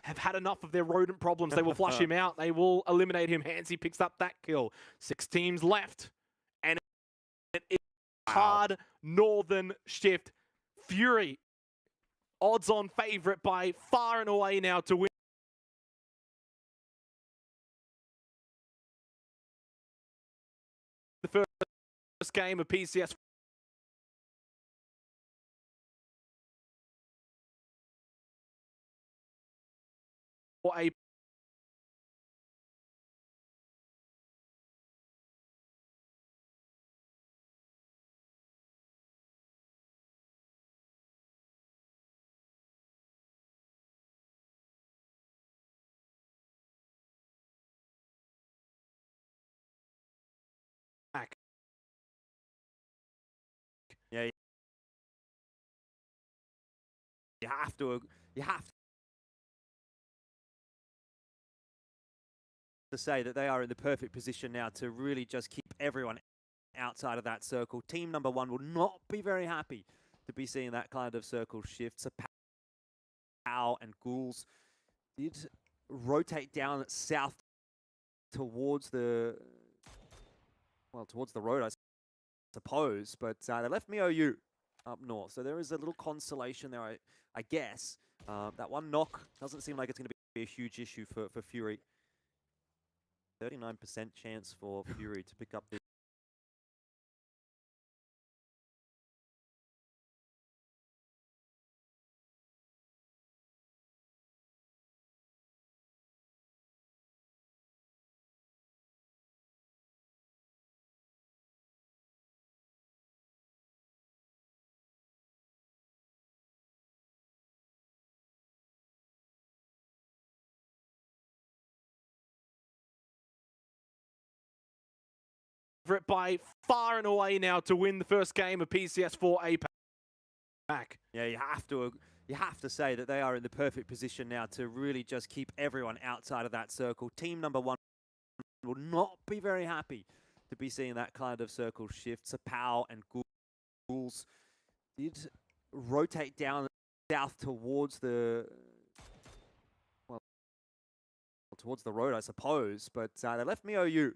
have had enough of their rodent problems. They will flush him out. They will eliminate him. Hansi picks up that kill. 6 teams left. And it is hard northern shift. Fury, odds-on favorite by far and away now to win the first game of PCS. For a pack. Yeah, you have to say that they are in the perfect position now to really just keep everyone outside of that circle. Team number 1 will not be very happy to be seeing that kind of circle shift. So Pow and Ghouls did rotate down south towards the road, I suppose, but they left MiOU up north. So there is a little consolation there, I guess. That one knock doesn't seem like it's going to be a huge issue for Fury. 39% chance for Fury to pick up the by far and away now to win the first game of PCS 4A pack. Yeah, you have to say that they are in the perfect position now to really just keep everyone outside of that circle. Team number 1 will not be very happy to be seeing that kind of circle shift. So Pow and Ghouls did rotate down south towards the road, I suppose, but they left MiOU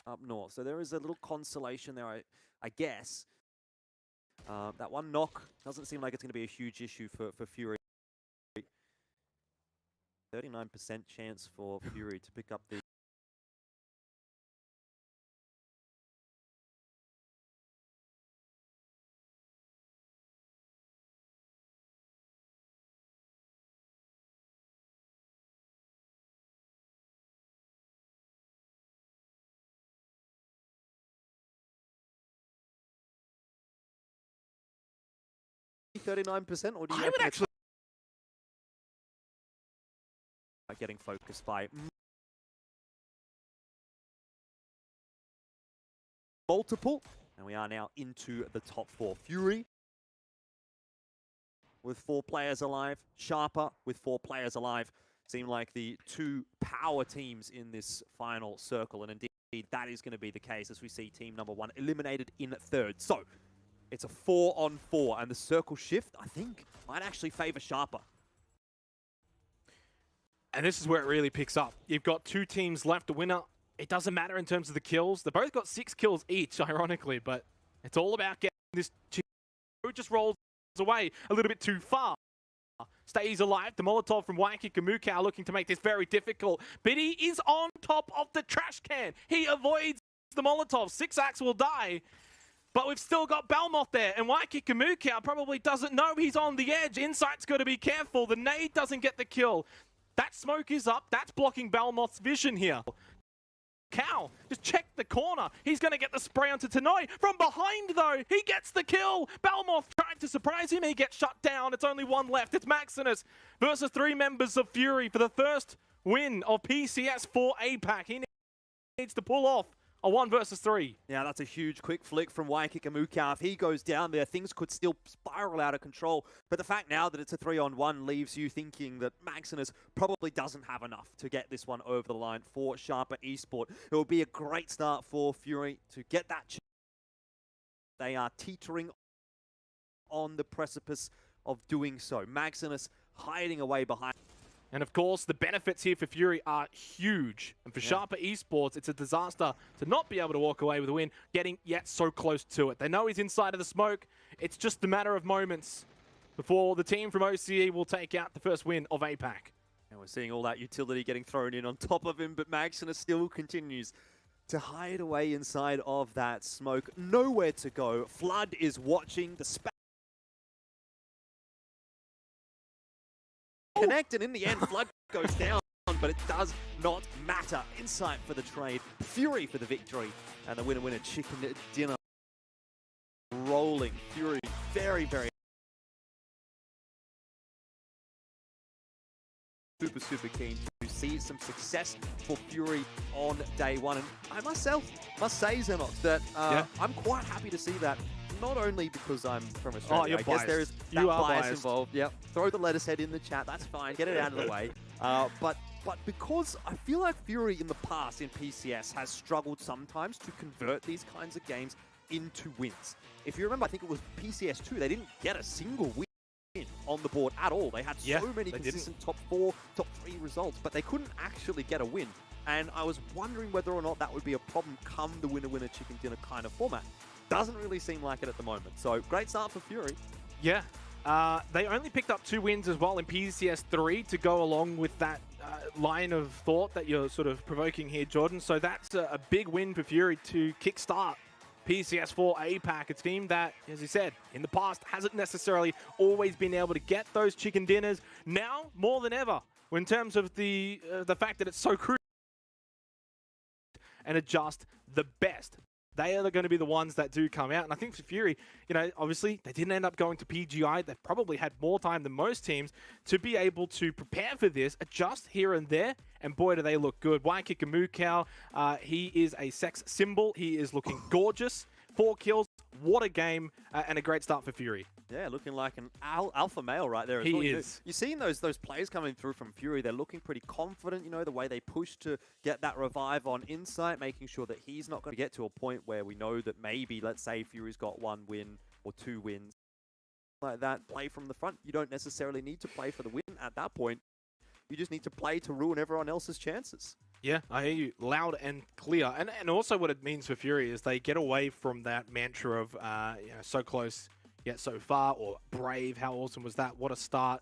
up north. So there is a little consolation there, I guess. That one knock doesn't seem like it's going to be a huge issue for Fury. 39% chance for Fury to pick up the or do you I would actually getting focused by multiple, and we are now into the top 4. Fury with 4 players alive, Sharper with 4 players alive. Seem like the 2 power teams in this final circle, and indeed that is going to be the case as we see team number 1 eliminated in 3rd. So it's a 4-on-4, and the circle shift, I think, might actually favor Sharper. And this is where it really picks up. You've got 2 teams left. The winner, it doesn't matter in terms of the kills. They both got 6 kills each, ironically, but it's all about getting this team. Who just rolls away a little bit too far. Stays alive. The Molotov from Waikiki Mukau looking to make this very difficult. Biddy is on top of the trash can. He avoids the Molotov. 6-Axe will die. But we've still got Belmoth there, and Waikiki Mukau probably doesn't know he's on the edge. Insight's got to be careful. The nade doesn't get the kill. That smoke is up. That's blocking Belmoth's vision here. Cow, just check the corner. He's going to get the spray onto Tanoi. From behind, though, he gets the kill. Belmoth tried to surprise him. He gets shut down. It's only 1 left. It's Maximus versus 3 members of Fury for the first win of PCS 4A pack. He needs to pull off a 1 versus 3. Yeah, that's a huge quick flick from Waikiki Mukau. If he goes down there, things could still spiral out of control. But the fact now that it's a 3-on-1 leaves you thinking that Maximus probably doesn't have enough to get this one over the line for Sharper Esport. It will be a great start for Fury to get that chance. They are teetering on the precipice of doing so. Maximus hiding away behind. And of course, the benefits here for Fury are huge. And for Sharper Esports, it's a disaster to not be able to walk away with a win, getting yet so close to it. They know he's inside of the smoke. It's just a matter of moments before the team from OCE will take out the first win of APAC. And we're seeing all that utility getting thrown in on top of him, but Maximus still continues to hide away inside of that smoke. Nowhere to go. Flood is watching the connect, and in the end, Flood goes down, but it does not matter. Insight for the trade, Fury for the victory, and the winner chicken dinner rolling. Fury very, very super keen to see some success for Fury on day one. And I must say, Xenox, that I'm quite happy to see that. Not only because I'm from Australia, I guess there is that bias involved. Yep. Throw the lettuce head in the chat, that's fine, get it out of the way. But because I feel like Fury in the past in PCS has struggled sometimes to convert these kinds of games into wins. If you remember, I think it was PCS 2, they didn't get a single win on the board at all. They had so many consistent top 4, top 3 results, but they couldn't actually get a win. And I was wondering whether or not that would be a problem come the winner chicken dinner kind of format. Doesn't really seem like it at the moment. So great start for Fury. Yeah. They only picked up 2 wins as well in PCS 3 to go along with that line of thought that you're sort of provoking here, Jordan. So that's a big win for Fury to kickstart PCS 4 APAC, a team that, as you said, in the past hasn't necessarily always been able to get those chicken dinners. Now, more than ever, in terms of the fact that it's so crucial and adjust the best. They are going to be the ones that do come out. And I think for Fury, you know, obviously they didn't end up going to PGI. They've probably had more time than most teams to be able to prepare for this, adjust here and there. And boy, do they look good. Waikika Mukau, he is a sex symbol. He is looking gorgeous. 4 kills. What a game and a great start for Fury. Yeah, looking like an alpha male right there as well. He is. You're seeing those players coming through from Fury. They're looking pretty confident, you know, the way they push to get that revive on Insight, making sure that he's not going to get to a point where we know that maybe, let's say, Fury's got 1 win or 2 wins. Like that, play from the front. You don't necessarily need to play for the win at that point. You just need to play to ruin everyone else's chances. Yeah, I hear you loud and clear. And also what it means for Fury is they get away from that mantra of, you know, so close yet so far, or brave. How awesome was that? What a start.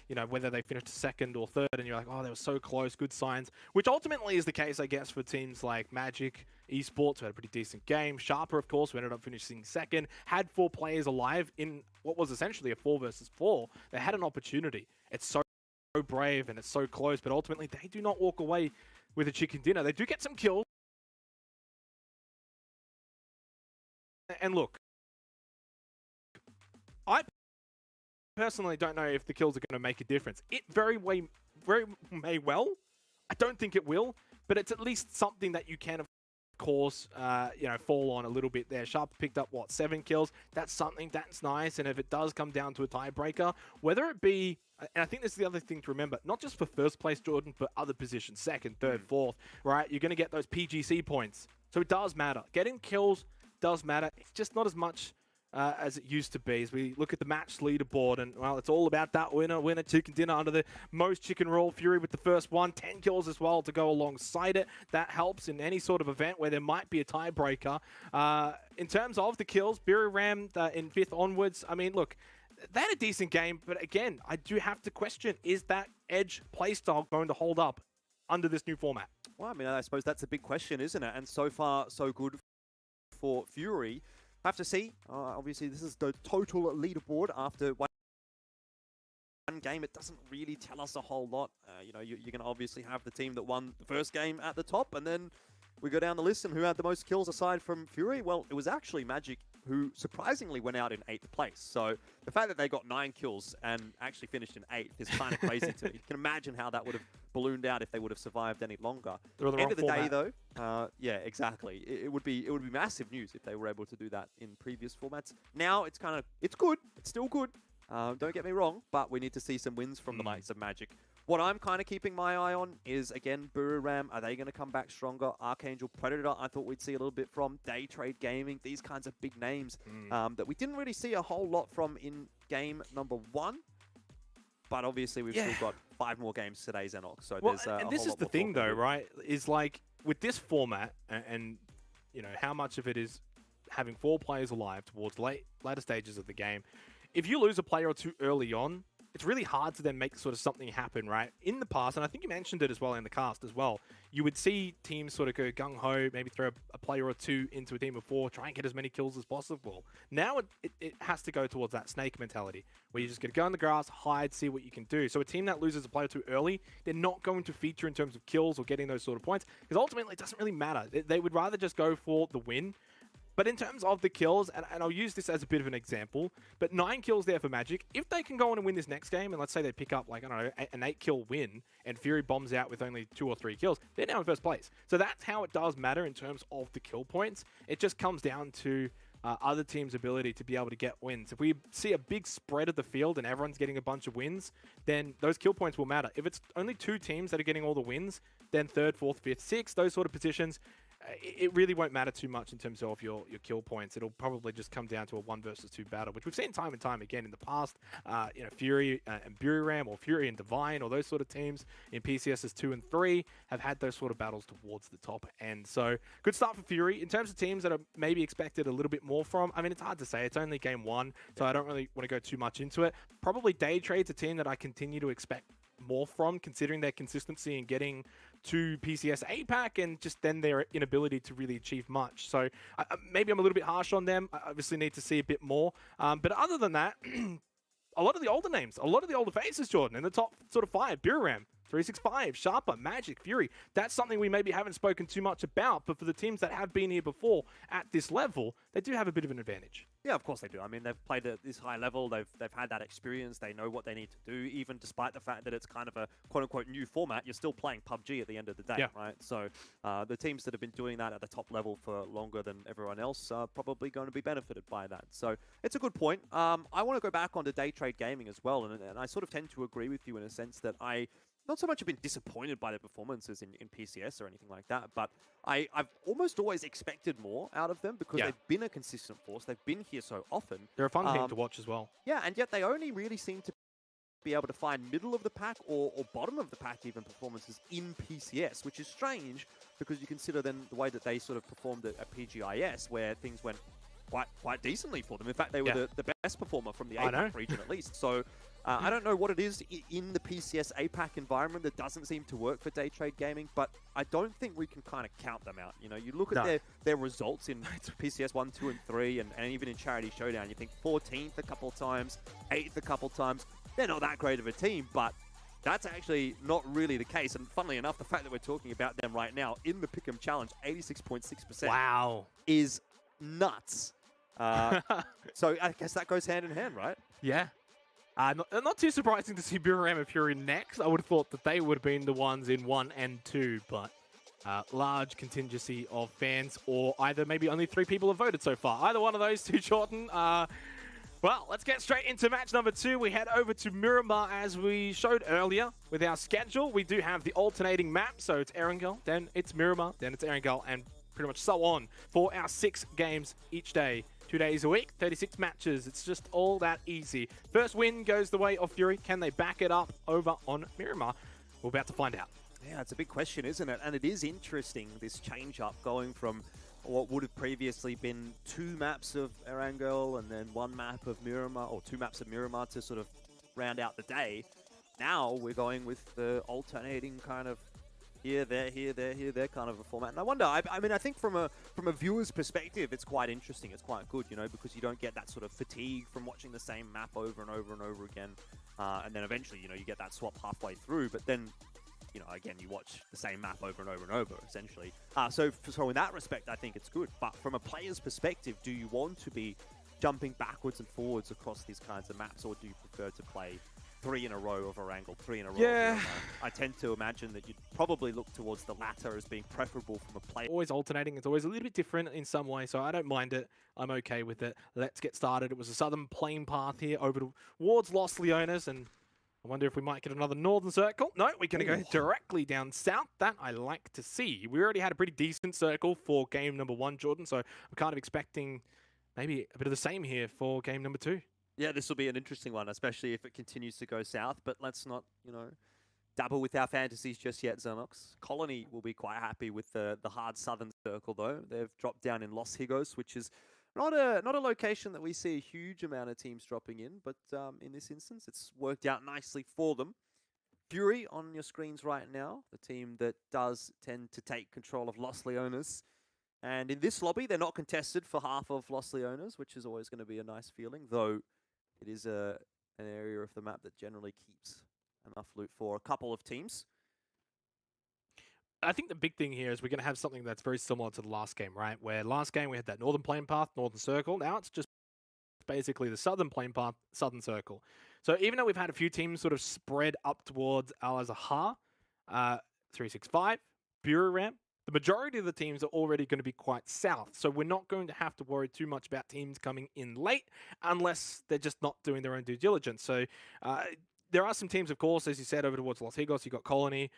You know, whether they finished 2nd or 3rd, and you're like, oh, they were so close, good signs. Which ultimately is the case, I guess, for teams like Magic Esports, who had a pretty decent game. Sharper, of course, who ended up finishing 2nd, had 4 players alive in what was essentially a 4 versus 4. They had an opportunity. It's so brave and it's so close, but ultimately they do not walk away with a chicken dinner. They do get some kills. And look, I personally don't know if the kills are going to make a difference. It very may well. I don't think it will, but it's at least something that you can, of course, you know, fall on a little bit there. Sharp picked up, what, 7 kills? That's something, that's nice. And if it does come down to a tiebreaker, whether it be, and I think this is the other thing to remember, not just for first place, Jordan, but other positions, 2nd, 3rd, 4th, right? You're going to get those PGC points. So it does matter. Getting kills does matter. It's just not as much as it used to be. As we look at the match leaderboard, and well, it's all about that winner chicken dinner under the most chicken roll. Fury with the first one, 10 kills as well to go alongside it. That helps in any sort of event where there might be a tiebreaker. In terms of the kills, Biriram in 5th onwards, I mean, look, they had a decent game, but again, I do have to question, is that Edge playstyle going to hold up under this new format? Well, I mean, I suppose that's a big question, isn't it? And so far, so good for Fury. Have to see. Obviously, this is the total leaderboard after one game. It doesn't really tell us a whole lot. You know, you're going to obviously have the team that won the first game at the top, and then we go down the list, and who had the most kills aside from Fury? Well, it was actually Magic, who surprisingly went out in 8th place. So the fact that they got 9 kills and actually finished in 8th is kind of crazy to me. You can imagine how that would have ballooned out if they would have survived any longer. End of the day, though, yeah, exactly. It would be massive news if they were able to do that in previous formats. Now it's kind of, it's good. It's still good. Don't get me wrong, but we need to see some wins from the likes of Magic. What I'm kind of keeping my eye on is, again, Buriram. Are they going to come back stronger? Archangel Predator, I thought we'd see a little bit from. Day Trade Gaming, these kinds of big names that we didn't really see a whole lot from in game number 1. but obviously we've still got 5 more games today, Xenox. So Well, there's and a this whole is lot the more thing, talking to though, do. right? Is like with this format, and you know how much of it is having 4 players alive towards later stages of the game. If you lose a player or two early on, it's really hard to then make sort of something happen, right? In the past, and I think you mentioned it as well in the cast as well, you would see teams sort of go gung-ho, maybe throw a player or two into a team of 4, try and get as many kills as possible. Now it has to go towards that snake mentality, where you're just going to go in the grass, hide, see what you can do. So a team that loses a player too early, they're not going to feature in terms of kills or getting those sort of points, because ultimately it doesn't really matter. They would rather just go for the win. But in terms of the kills, and I'll use this as a bit of an example, but 9 kills there for Magic. If they can go on and win this next game, and let's say they pick up, like, I don't know, an 8-kill win, and Fury bombs out with only 2 or 3 kills, they're now in first place. So that's how it does matter in terms of the kill points. It just comes down to other teams' ability to be able to get wins. If we see a big spread of the field and everyone's getting a bunch of wins, then those kill points will matter. If it's only 2 teams that are getting all the wins, then 3rd, 4th, 5th, 6th, those sort of positions, it really won't matter too much in terms of your kill points. It'll probably just come down to a 1 versus 2 battle, which we've seen time and time again in the past. You know, Fury and Buriram, or Fury and Divine, or those sort of teams in PCSs 2 and 3 have had those sort of battles towards the top end. So good start for Fury. In terms of teams that are maybe expected a little bit more from, I mean, it's hard to say. It's only game 1, so I don't really want to go too much into it. Probably Day Trade's a team that I continue to expect more from, considering their consistency in getting to PCS APAC and just then their inability to really achieve much. So maybe I'm a little bit harsh on them. I obviously need to see a bit more. But other than that, a lot of the older names, a lot of the older faces, Jordan, in the top sort of 5, Buriram, 365, Sharper, Magic, Fury. That's something we maybe haven't spoken too much about, but for the teams that have been here before at this level, they do have a bit of an advantage. Yeah, of course they do. I mean, they've played at this high level. They've had that experience. They know what they need to do, even despite the fact that it's kind of a quote-unquote new format. You're still playing PUBG at the end of the day, right? So the teams that have been doing that at the top level for longer than everyone else are probably going to be benefited by that. So it's a good point. I want to go back onto Day Trade Gaming as well, and I sort of tend to agree with you in a sense that I not so much have been disappointed by their performances in PCS or anything like that, but I've almost always expected more out of them because they've been a consistent force. They've been here so often. They're a fun team to watch as well. Yeah, and yet they only really seem to be able to find middle of the pack or bottom of the pack even performances in PCS, which is strange because you consider then the way that they sort of performed at PGIS, where things went quite decently for them. In fact, they were the best performer from the APAC region at least. So I don't know what it is in the PCS APAC environment that doesn't seem to work for Day Trade Gaming, but I don't think we can kind of count them out. You know, you look at their results in PCS 1, 2, and 3, and even in Charity Showdown, you think 14th a couple of times, 8th a couple of times. They're not that great of a team, but that's actually not really the case. And funnily enough, the fact that we're talking about them right now in the Pick'em Challenge, 86.6%, is nuts. So I guess that goes hand in hand, right? Yeah. Not too surprising to see Buriram and Fury next. I would have thought that they would have been the ones in 1 and 2, but large contingency of fans, or either maybe only 3 people have voted so far. Either one of those two, Jordan. Well, let's get straight into match number 2. We head over to Miramar as we showed earlier with our schedule. We do have the alternating map, so it's Erangel, then it's Miramar, then it's Erangel, and pretty much so on for our 6 games each day. 2 days a week, 36 matches. It's just all that easy. First win goes the way of Fury. Can they back it up over on Miramar? We're about to find out. Yeah, it's a big question, isn't it? And it is interesting, this change-up going from what would have previously been 2 maps of Erangel and then 1 map of Miramar, or 2 maps of Miramar to sort of round out the day. Now we're going with the alternating kind of here, there kind of a format. And I wonder, I mean, I think from a viewer's perspective, it's quite interesting. It's quite good, you know, because you don't get that sort of fatigue from watching the same map over and over and over again. And then eventually, you know, you get that swap halfway through, but then, you know, again, you watch the same map over and over and over, essentially. So in that respect, I think it's good. But from a player's perspective, do you want to be jumping backwards and forwards across these kinds of maps, or do you prefer to play 3 in a row of Erangel, 3 in a row? Yeah. I tend to imagine that you'd probably look towards the latter as being preferable from a player. Always alternating. It's always a little bit different in some way, so I don't mind it. I'm okay with it. Let's get started. It was a southern plain path here over towards Los Leones, and I wonder if we might get another northern circle. No, we're going to go directly down south. That I like to see. We already had a pretty decent circle for game number 1, Jordan, so I'm kind of expecting maybe a bit of the same here for game number 2. Yeah, this will be an interesting one, especially if it continues to go south. But let's not, dabble with our fantasies just yet, Xenox. Colony will be quite happy with the hard southern circle, though. They've dropped down in Los Higos, which is not a location that we see a huge amount of teams dropping in. But in this instance, it's worked out nicely for them. Fury on your screens right now, the team that does tend to take control of Los Leones. And in this lobby, they're not contested for half of Los Leones, which is always going to be a nice feeling, though it is an area of the map that generally keeps enough loot for a couple of teams. I think the big thing here is we're going to have something that's very similar to the last game, right? Where last game we had that northern plane path, northern circle. Now it's just basically the southern plane path, southern circle. So even though we've had a few teams sort of spread up towards Al-Azhar, 365, Bureau Ramp, the majority of the teams are already going to be quite south. So we're not going to have to worry too much about teams coming in late unless they're just not doing their own due diligence. So there are some teams, of course, as you said, over towards Los Higos. You've got Colony.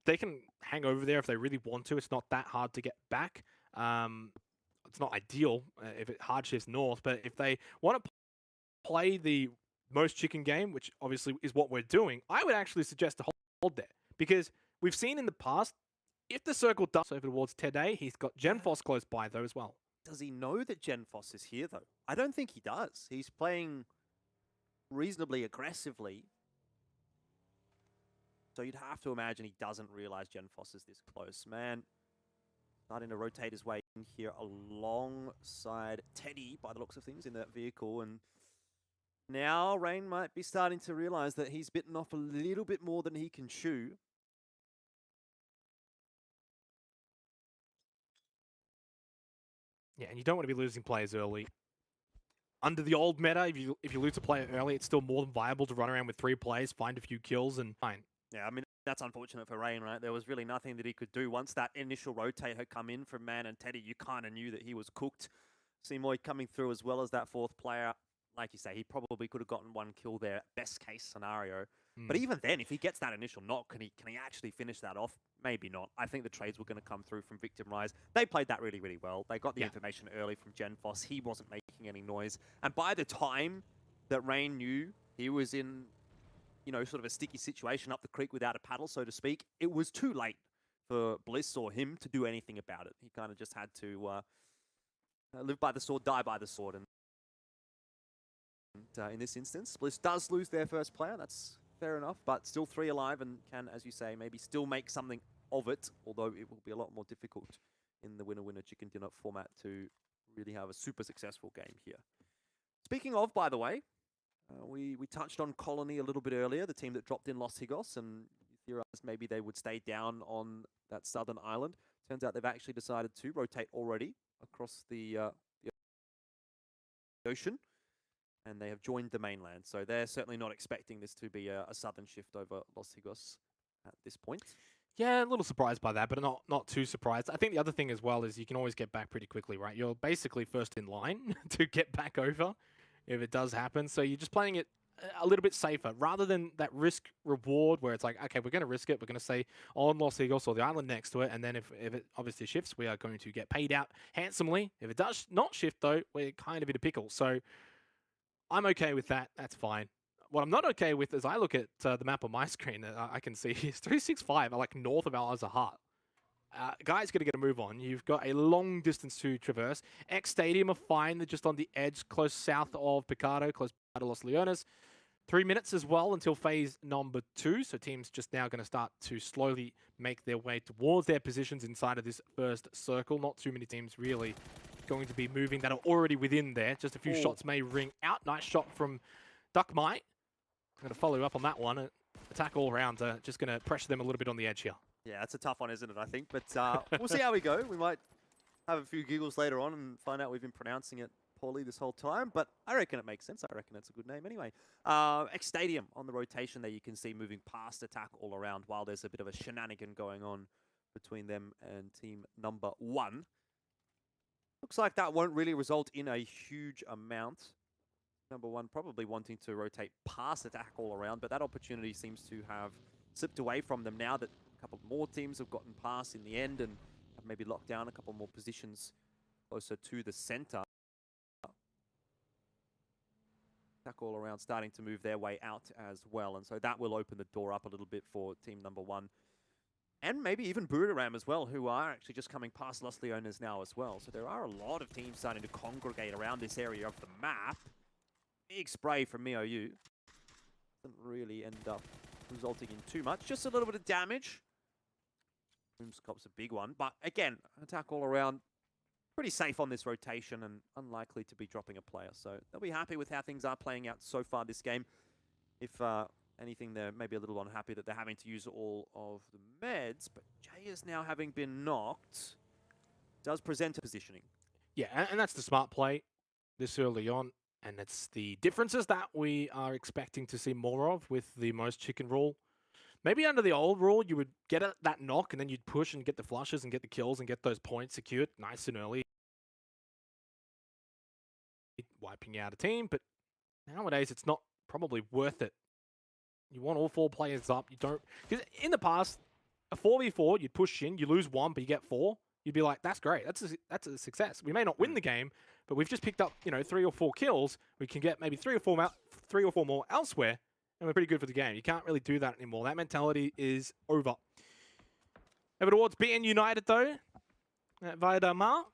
They can hang over there if they really want to. It's not that hard to get back. It's not ideal if it hard shifts north, but if they want to play the most chicken game, which obviously is what we're doing, I would actually suggest to hold there. Because we've seen in the past, if the circle does over towards Tede, he's got Genfos close by, though, as well. Does he know that Genfos is here, though? I don't think he does. He's playing reasonably aggressively. So you'd have to imagine he doesn't realize Genfos is this close. Man, starting to rotate his way in here alongside Teddy, by the looks of things, in that vehicle. And now Rain might be starting to realize that he's bitten off a little bit more than he can chew. Yeah, and you don't want to be losing players early. Under the old meta, if you lose a player early, it's still more than viable to run around with 3 players, find a few kills, and fine. Yeah, I mean, that's unfortunate for Rain, right? There was really nothing that he could do. Once that initial rotate had come in from Man and Teddy, you kind of knew that he was cooked. Seymour coming through as well as that 4th player. Like you say, he probably could have gotten 1 kill there, best case scenario. But even then, if he gets that initial knock, can he actually finish that off? Maybe not. I think the trades were going to come through from Victim Rise. They played that really, really well. They got the information early from Genfos. He wasn't making any noise. And by the time that Rain knew he was in, sort of a sticky situation up the creek without a paddle, so to speak, it was too late for Bliss or him to do anything about it. He kind of just had to live by the sword, die by the sword. And in this instance, Bliss does lose their first player. That's fair enough, but still 3 alive and can, as you say, maybe still make something of it, although it will be a lot more difficult in the winner-winner chicken dinner format to really have a super successful game here. Speaking of, by the way, we touched on Colony a little bit earlier, the team that dropped in Los Higos, and theorized maybe they would stay down on that southern island. Turns out they've actually decided to rotate already across the ocean, and they have joined the mainland. So they're certainly not expecting this to be a southern shift over Los Higos at this point. Yeah, a little surprised by that, but not too surprised. I think the other thing as well is you can always get back pretty quickly, right? You're basically first in line to get back over if it does happen. So you're just playing it a little bit safer rather than that risk reward where it's like, okay, we're going to risk it. We're going to stay on Los Higos or the island next to it. And then if it obviously shifts, we are going to get paid out handsomely. If it does not shift, though, we're kind of in a pickle. So I'm okay with that. That's fine. What I'm not okay with is I look at the map on my screen, I can see is 365, like north of Al-Azhar. Guys, got to get a move on. You've got a long distance to traverse. X Stadium are fine. They're just on the edge, close south of Picado, close to Los Leones. 3 minutes as well until phase number 2. So teams just now going to start to slowly make their way towards their positions inside of this first circle. Not too many teams really going to be moving that are already within there. Just a few shots may ring out. Nice shot from Duckmite. I'm going to follow up on that one. Attack all around. Just going to pressure them a little bit on the edge here. Yeah, it's a tough one, isn't it, I think? But we'll see how we go. We might have a few giggles later on and find out we've been pronouncing it poorly this whole time. But I reckon it makes sense. I reckon it's a good name anyway. X Stadium on the rotation there, you can see moving past attack all around while there's a bit of a shenanigan going on between them and team number 1. Looks like that won't really result in a huge amount. Number 1 probably wanting to rotate past attack all around, but that opportunity seems to have slipped away from them now that a couple more teams have gotten past in the end and have maybe locked down a couple more positions closer to the center. Attack all around starting to move their way out as well. And so that will open the door up a little bit for team number one. And maybe even Buriram as well, who are actually just coming past Lost Leonas now as well. So there are a lot of teams starting to congregate around this area of the map. Big spray from MiOU. Doesn't really end up resulting in too much. Just a little bit of damage. Boomscop's a big one. But again, attack all around. Pretty safe on this rotation and unlikely to be dropping a player. So they'll be happy with how things are playing out so far this game. If anything, they're maybe a little unhappy that they're having to use all of the meds. But Jay is now having been knocked. Does present a positioning. Yeah, and that's the smart play this early on. And it's the differences that we are expecting to see more of with the most chicken rule. Maybe under the old rule, you would get that knock and then you'd push and get the flushes and get the kills and get those points secured nice and early. Wiping out a team, but nowadays it's not probably worth it. You want all 4 players up. You don't, because in the past, a 4v4, you'd push in, you lose 1, but you get 4. You'd be like, that's great. That's a success. We may not win the game, but we've just picked up 3 or 4 kills. We can get maybe 3 or 4 more elsewhere, and we're pretty good for the game. You can't really do that anymore. That mentality is over. Over towards BN United though, at Viadamar.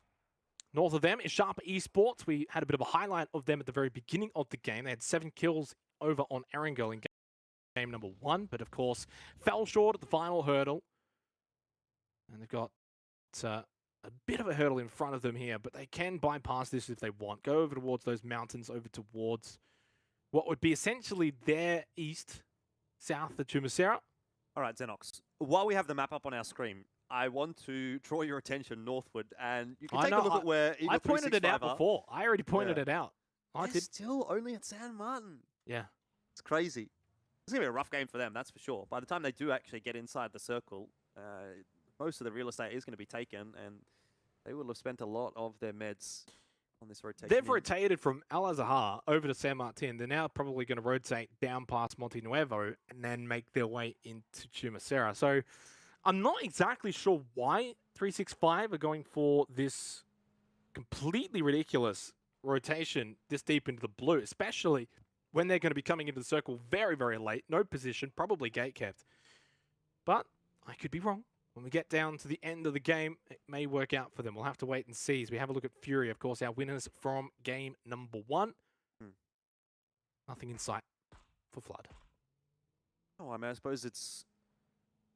North of them is Sharp Esports. We had a bit of a highlight of them at the very beginning of the game. They had 7 kills over on Erangel in game number 1, but of course fell short at the final hurdle. And they've got a bit of a hurdle in front of them here, but they can bypass this if they want. Go over towards those mountains, over towards what would be essentially their east, south of Tumasera. All right, Xenox. While we have the map up on our screen, I want to draw your attention northward, and you can take a look at where Eagle I pointed it out before. I already pointed it out. They're still only at San Martin. Yeah. It's crazy. It's going to be a rough game for them, that's for sure. By the time they do actually get inside the circle, most of the real estate is going to be taken, and they will have spent a lot of their meds on this rotation. They've rotated from Al-Azhar over to San Martin. They're now probably going to rotate down past Monte Nuevo and then make their way into Chumacera. So I'm not exactly sure why 365 are going for this completely ridiculous rotation this deep into the blue, especially when they're going to be coming into the circle very, very late. No position, probably gate kept. But I could be wrong. When we get down to the end of the game, it may work out for them. We'll have to wait and see as we have a look at Fury, of course, our winners from game number 1. Nothing in sight for Flood. Oh, I mean, I suppose it's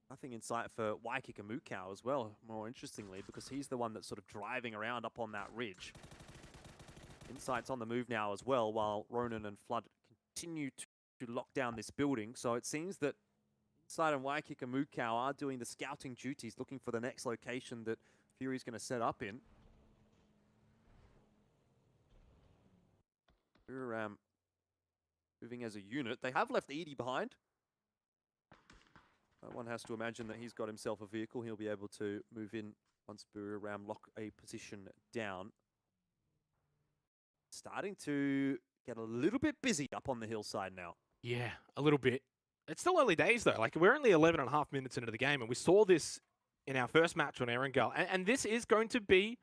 nothing in sight for Waikika Mukau as well, more interestingly, because he's the one that's sort of driving around up on that ridge. Insight's on the move now as well, while Ronan and Flood continue to lock down this building. So it seems that Insight and Waikika Mukau are doing the scouting duties, looking for the next location that Fury's going to set up in. We're moving as a unit. They have left Edie behind. One has to imagine that he's got himself a vehicle. He'll be able to move in once Buriram lock a position down. Starting to get a little bit busy up on the hillside now. Yeah, a little bit. It's still early days, though. Like, we're only 11.5 minutes into the game, and we saw this in our first match on Erangel. And this is going to be,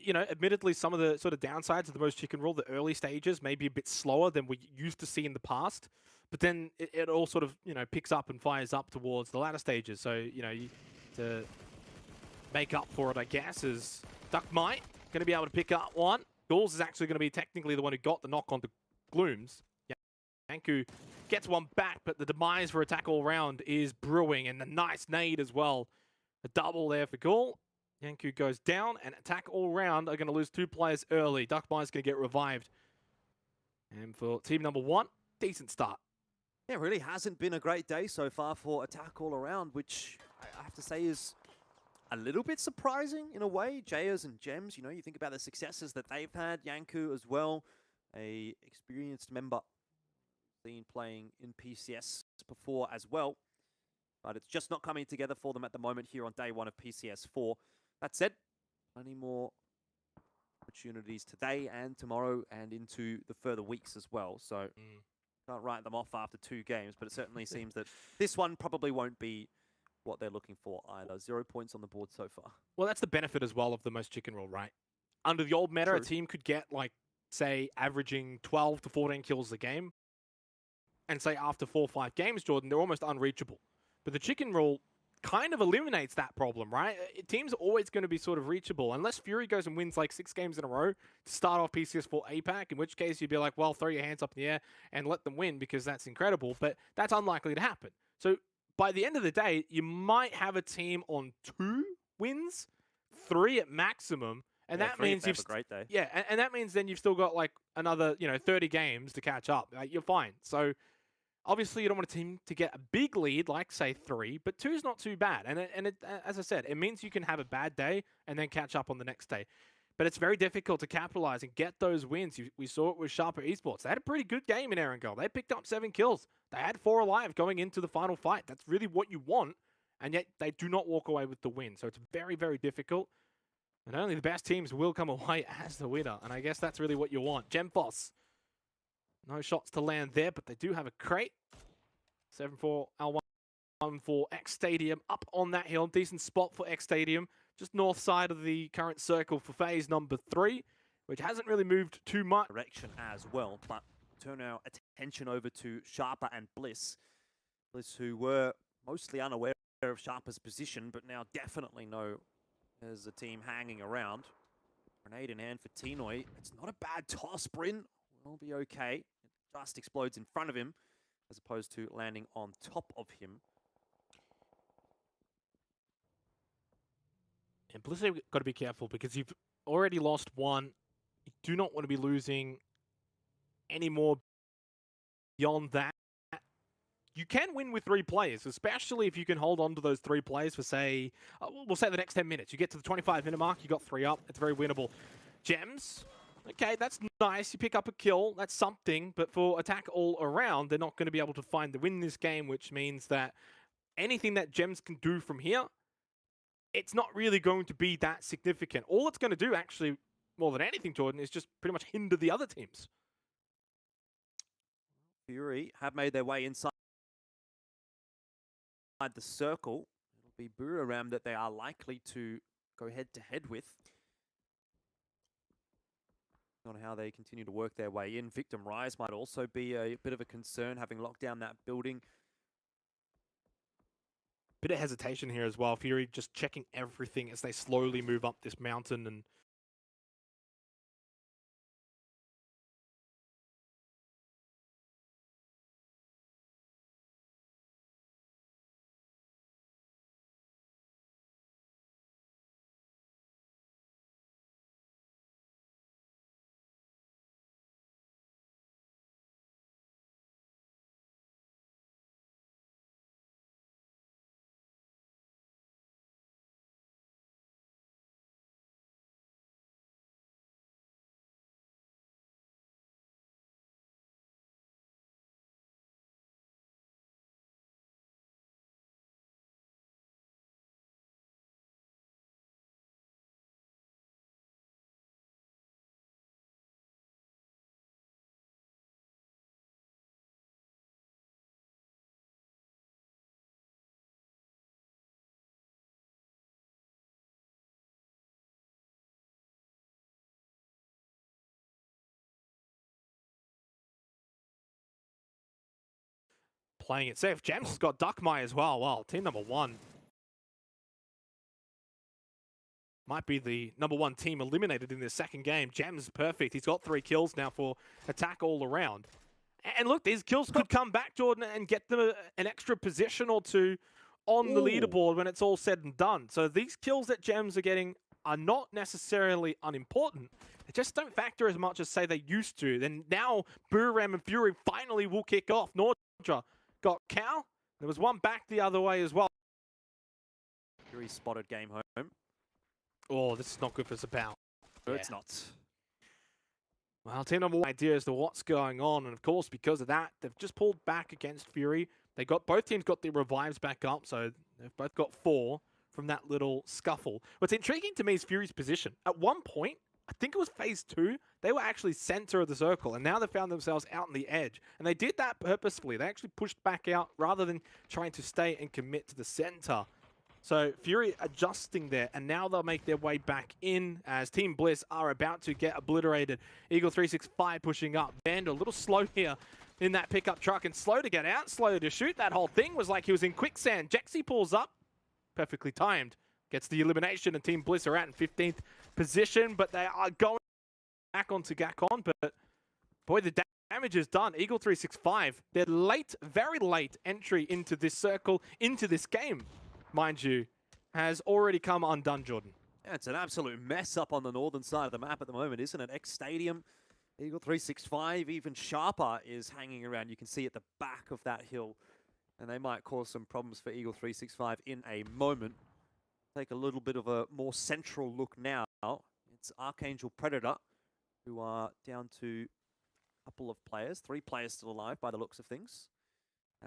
admittedly, some of the sort of downsides of the most chicken rule. The early stages may be a bit slower than we used to see in the past. But then it all sort of, picks up and fires up towards the latter stages. So, to make up for it, I guess, is Duck Might going to be able to pick up one. Gauls is actually going to be technically the one who got the knock onto Glooms. Yanku gets one back, but the demise for attack all round is brewing, and the nice nade as well. A double there for Gaul. Yanku goes down, and attack all round are going to lose 2 players early. Duckmine's going to get revived. And for team number 1, decent start. Yeah, it really hasn't been a great day so far for attack all around, which I have to say is a little bit surprising in a way. Jayers and Gems, you think about the successes that they've had. Yanku as well, a experienced member been playing in PCS before as well. But it's just not coming together for them at the moment here on day 1 of PCS 4. That said, plenty more opportunities today and tomorrow and into the further weeks as well. So can't write them off after 2 games, but it certainly seems that this one probably won't be what they're looking for either. 0 points on the board so far. Well, that's the benefit as well of the most chicken rule, right? Under the old meta, a team could get like say, averaging 12 to 14 kills a game, and say after 4 or 5 games, Jordan, they're almost unreachable. But the chicken rule kind of eliminates that problem, right? Teams are always going to be sort of reachable, unless Fury goes and wins like 6 games in a row to start off PCS4 APAC, in which case you'd be like, well, throw your hands up in the air and let them win because that's incredible, but that's unlikely to happen. So by the end of the day, you might have a team on 2 wins, 3 at maximum, and that means you've a great day. Yeah, and that means then you've still got like another 30 games to catch up. Like, you're fine. So obviously you don't want a team to get a big lead, like say 3, but 2 is not too bad. And as I said, it means you can have a bad day and then catch up on the next day. But it's very difficult to capitalize and get those wins. We saw it with Sharper Esports. They had a pretty good game in Erangel. They picked up 7 kills. They had 4 alive going into the final fight. That's really what you want, and yet they do not walk away with the win. So it's very, very difficult. And only the best teams will come away as the winner. And I guess that's really what you want. Gemfoss, no shots to land there, but they do have a crate. 7-4 L1 for X Stadium up on that hill. Decent spot for X Stadium. Just north side of the current circle for phase number 3, which hasn't really moved too much. Direction as well, but turn our attention over to Sharper and Bliss. Bliss, who were mostly unaware of Sharper's position, but now definitely know there's a team hanging around. Grenade in hand for Tinoy. It's not a bad toss, Bryn. Will be okay. It just explodes in front of him, as opposed to landing on top of him. And Blizzard have got to be careful because you've already lost 1. You do not want to be losing any more beyond that. You can win with 3 players, especially if you can hold on to those 3 players for, say, we'll say the next 10 minutes. You get to the 25-minute mark, you got 3 up. It's very winnable. Gems, okay, that's nice. You pick up a kill. That's something. But for attack all around, they're not going to be able to find the win this game, which means that anything that Gems can do from here, it's not really going to be that significant. All it's going to do, actually, more than anything, Jordan, is just pretty much hinder the other teams. Fury have made their way inside the circle. It'll be Buriram that they are likely to go head-to-head with. On how they continue to work their way in. Victim Rise might also be a bit of a concern, having locked down that building. Bit of hesitation here as well. Fury just checking everything as they slowly move up this mountain and playing it safe. Gems has got Duckmai as well. Wow, team number 1 might be the number 1 team eliminated in this second game. Gems, perfect. He's got 3 kills now for attack all around. And look, these kills could come back, Jordan, and get them an extra position or 2 on the leaderboard when it's all said and done. So these kills that Gems are getting are not necessarily unimportant. They just don't factor as much as, say, they used to. Then now, Buriram and Fury finally will kick off. Nordra got Cal. There was one back the other way as well. Fury spotted game home. Oh, this is not good for Zapal. No, it's not. Well, team number 1 idea as to what's going on, and of course, because of that, they've just pulled back against Fury. Both teams got their revives back up, so they've both got 4 from that little scuffle. What's intriguing to me is Fury's position. At one point, I think it was phase 2, they were actually center of the circle, and now they found themselves out on the edge. And they did that purposefully. They actually pushed back out rather than trying to stay and commit to the center. So Fury adjusting there, and now they'll make their way back in as Team Bliss are about to get obliterated. Eagle 365 pushing up. Vandal a little slow here in that pickup truck, and slow to get out, slow to shoot. That whole thing was like he was in quicksand. Jexy pulls up, perfectly timed, gets the elimination, and Team Bliss are out in 15th position, but they are going back onto Gakon. But boy, the damage is done. Eagle 365, their late, very late entry into this circle, into this game, mind you, has already come undone, Jordan. Yeah, it's an absolute mess up on the northern side of the map at the moment, isn't it? X Stadium, Eagle 365, even Sharper is hanging around. You can see at the back of that hill, and they might cause some problems for Eagle 365 in a moment. Take a little bit of a more central look now. It's Archangel Predator, who are down to a couple of players, 3 players still alive by the looks of things.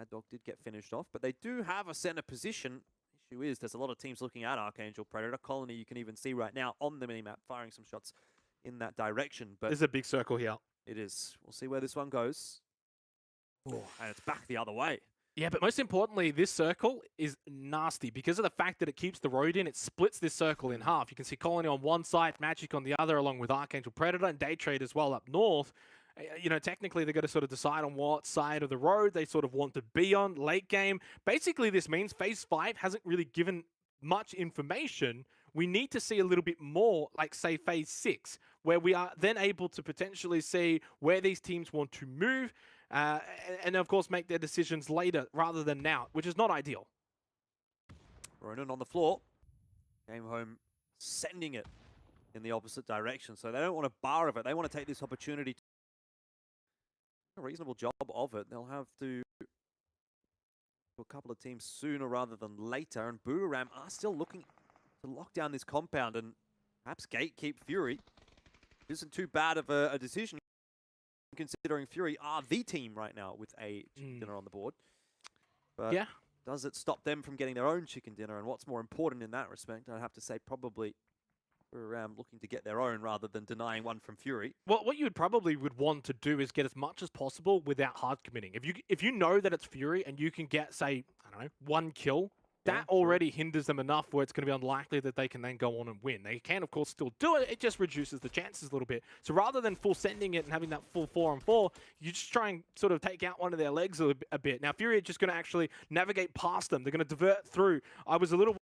Dog did get finished off, but they do have a center position. Issue is there's a lot of teams looking at Archangel Predator. Colony, you can even see right now on the minimap firing some shots in that direction. But there's a big circle here. It is. We'll see where this one goes. Oh, and it's back the other way. Yeah, but most importantly, this circle is nasty because of the fact that it keeps the road in. It splits this circle in half. You can see Colony on one side, Magic on the other, along with Archangel Predator and Daytrade as well up north. You know, technically, they've got to sort of decide on what side of the road they sort of want to be on late game. Basically, this means Phase 5 hasn't really given much information. We need to see a little bit more, like, say, Phase 6, where we are then able to potentially see where these teams want to move and, of course, make their decisions later rather than now, which is not ideal. Ronan on the floor. Game home sending it in the opposite direction. So they don't want to bar of it. They want to take this opportunity to a reasonable job of it. They'll have to do a couple of teams sooner rather than later. And Boomerang are still looking to lock down this compound and perhaps gatekeep Fury. Isn't too bad of a decision, considering Fury are the team right now with a chicken dinner on the board. But yeah, does it stop them from getting their own chicken dinner? And what's more important in that respect, I'd have to say probably we're looking to get their own rather than denying one from Fury. Well, what you would want to do is get as much as possible without hard committing. If you know that it's Fury and you can get, say, I don't know, 1 kill, that already hinders them enough where it's going to be unlikely that they can then go on and win. They can, of course, still do it. It just reduces the chances a little bit. So rather than full sending it and having that full 4-on-4, you just try and sort of take out one of their legs a bit. Now, Fury are just going to actually navigate past them. They're going to divert through. I was a little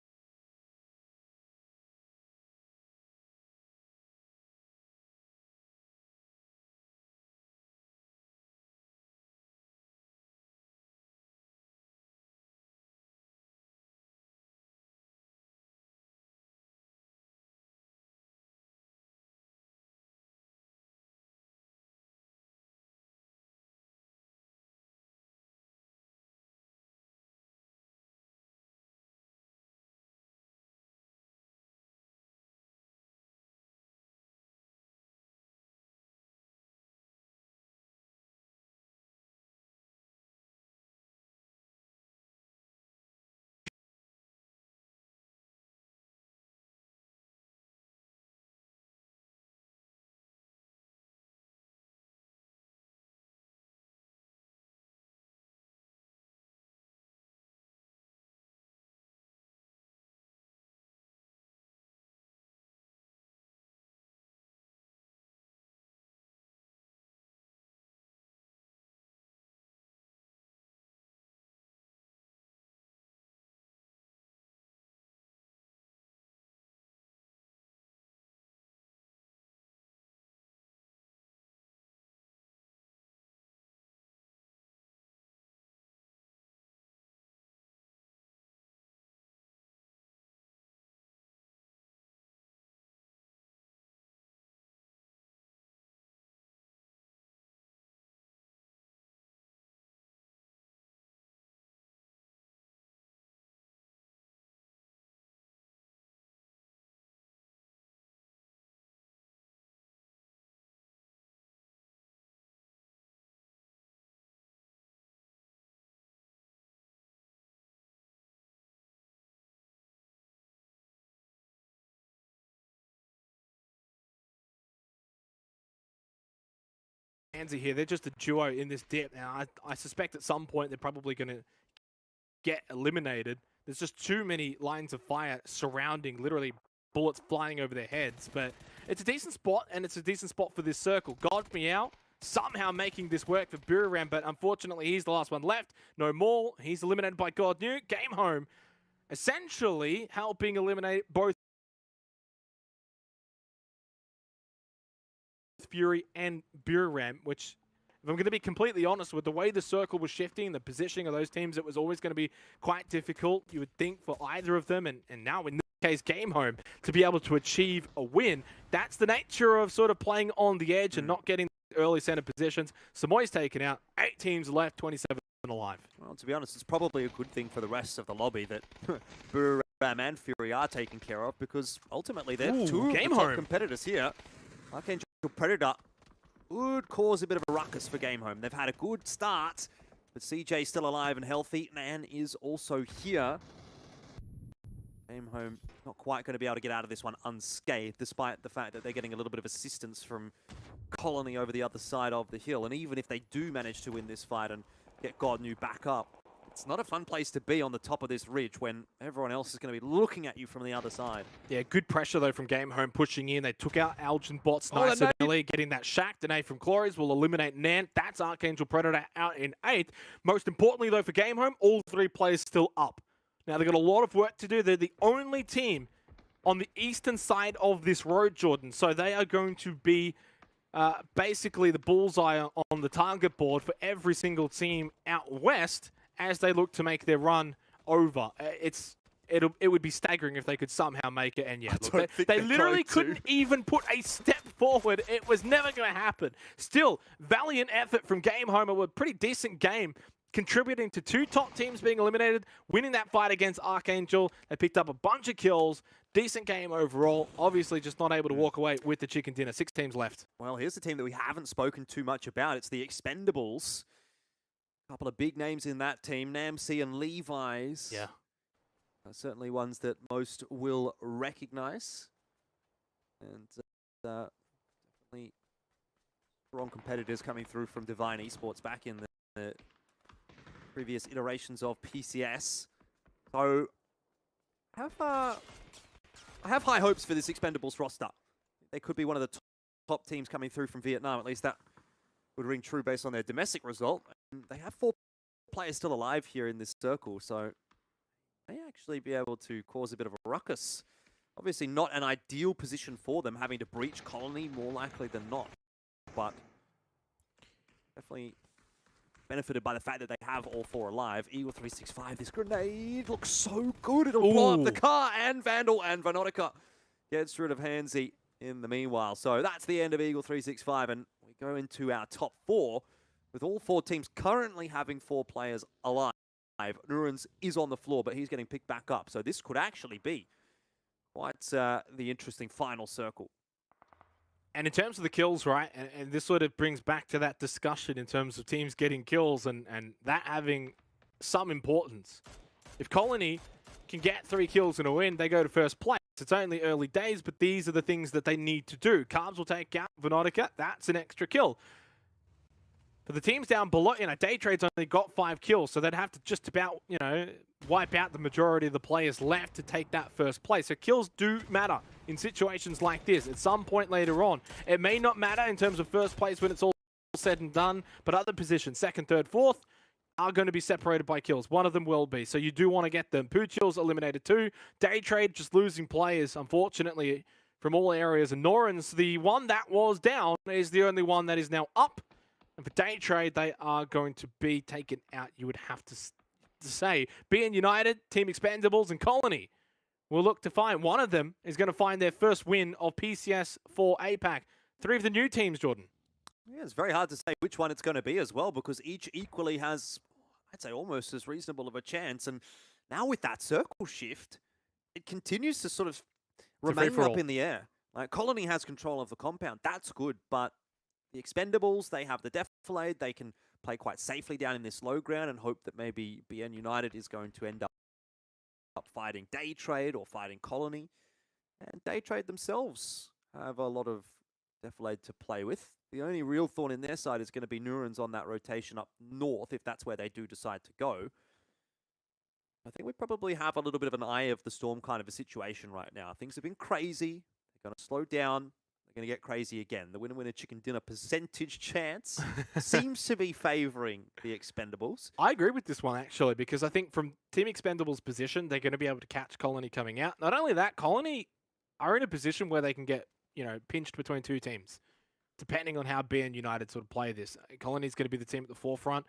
here. They're just a duo in this dip. Now, I suspect at some point they're probably going to get eliminated. There's just too many lines of fire surrounding, literally bullets flying over their heads. But it's a decent spot, and it's a decent spot for this circle. God Meow somehow making this work for Buriram, but unfortunately he's the last one left. No more. He's eliminated by God New. Game home, essentially helping eliminate both Fury and Buriram, which, if I'm going to be completely honest, with the way the circle was shifting, the positioning of those teams, it was always going to be quite difficult, you would think, for either of them. And now, in this case, Game Home, to be able to achieve a win. That's the nature of sort of playing on the edge and not getting early center positions. Samoy's taken out. 8 teams left, 27 alive. Well, to be honest, it's probably a good thing for the rest of the lobby that Buriram and Fury are taken care of, because ultimately they're two of the top competitors here. Archangel Predator would cause a bit of a ruckus for Game Home. They've had a good start, but CJ still alive and healthy. Nan is also here. Game Home not quite going to be able to get out of this one unscathed, despite the fact that they're getting a little bit of assistance from Colony over the other side of the hill. And even if they do manage to win this fight and get God New back up, it's not a fun place to be on the top of this ridge when everyone else is going to be looking at you from the other side. Yeah, good pressure, though, from Game Home pushing in. They took out Algin bots nice and early, getting that shack. Dene from Glories will eliminate Nan. That's Archangel Predator out in 8th. Most importantly, though, for Game Home, all 3 players still up. Now, they've got a lot of work to do. They're the only team on the eastern side of this road, Jordan. So they are going to be basically the bullseye on the target board for every single team out west as they look to make their run over. It would be staggering if they could somehow make it. And yeah, look, they literally couldn't even put a step forward. It was never going to happen. Still, valiant effort from Game Home. A pretty decent game, contributing to 2 top teams being eliminated, winning that fight against Archangel. They picked up a bunch of kills. Decent game overall. Obviously just not able to walk away with the chicken dinner. 6 teams left. Well, here's the team that we haven't spoken too much about. It's the Expendables. A couple of big names in that team, Namsi and Levi's. Yeah. Certainly ones that most will recognize. And definitely strong competitors coming through from Divine Esports back in the previous iterations of PCS. So I have high hopes for this Expendables roster. They could be one of the top teams coming through from Vietnam. At least that would ring true based on their domestic result. And they have 4 players still alive here in this circle, so they actually be able to cause a bit of a ruckus. Obviously not an ideal position for them, having to breach Colony more likely than not. But definitely benefited by the fact that they have all 4 alive. Eagle 365, this grenade looks so good. It'll blow up the car, and Vandal and Vanotica gets rid of Hansi in the meanwhile. So that's the end of Eagle 365, and we go into our top 4 with all 4 teams currently having 4 players alive. Nurans is on the floor, but he's getting picked back up. So this could actually be quite the interesting final circle. And in terms of the kills, right, and this sort of brings back to that discussion in terms of teams getting kills and that having some importance. If Colony can get 3 kills in a win, they go to first place. It's only early days, but these are the things that they need to do. Carbs will take out Vanotica. That's an extra kill. For the teams down below, Daytrade's only got 5 kills, so they'd have to just about, wipe out the majority of the players left to take that first place. So kills do matter in situations like this at some point later on. It may not matter in terms of first place when it's all said and done, but other positions, 2nd, 3rd, 4th, are going to be separated by kills. One of them will be, so you do want to get them. Poochill's eliminated too. Daytrade just losing players, unfortunately, from all areas. And Norans, the one that was down, is the only one that is now up. And for Daytrade, they are going to be taken out, you would have to say. BN United, Team Expendables, and Colony will look to find. One of them is going to find their first win of PCS for APAC. 3 of the new teams, Jordan. Yeah, it's very hard to say which one it's going to be as well, because each equally has, I'd say, almost as reasonable of a chance. And now with that circle shift, it continues to sort of remain up in the air. Like, Colony has control of the compound. That's good, but the Expendables, they have the Defilade. They can play quite safely down in this low ground and hope that maybe BN United is going to end up fighting Daytrade or fighting Colony. And Daytrade themselves have a lot of Defilade to play with. The only real thorn in their side is going to be Nurans on that rotation up north, if that's where they do decide to go. I think we probably have a little bit of an eye of the storm kind of a situation right now. Things have been crazy. They're going to slow down. They're going to get crazy again. The winner chicken dinner percentage chance seems to be favoring the Expendables. I agree with this one, actually, because I think from Team Expendables' position, they're going to be able to catch Colony coming out. Not only that, Colony are in a position where they can get, pinched between two teams, depending on how BN United sort of play this. Colony's going to be the team at the forefront.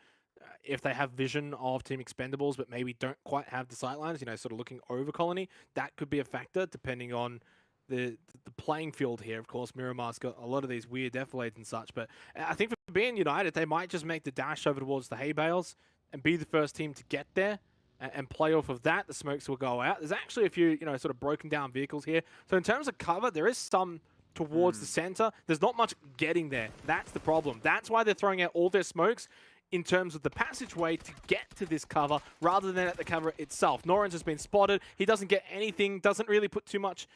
If they have vision of Team Expendables, but maybe don't quite have the sightlines, sort of looking over Colony, that could be a factor depending on the playing field here. Of course, Miramar's got a lot of these weird defilades and such, but I think for BN United, they might just make the dash over towards the hay bales and be the first team to get there and play off of that. The smokes will go out. There's actually a few, sort of broken down vehicles here. So in terms of cover, there is some towards the center. There's not much getting there. That's the problem. That's why they're throwing out all their smokes in terms of the passageway to get to this cover rather than at the cover itself. Norrens has been spotted. He doesn't get anything, doesn't really put too much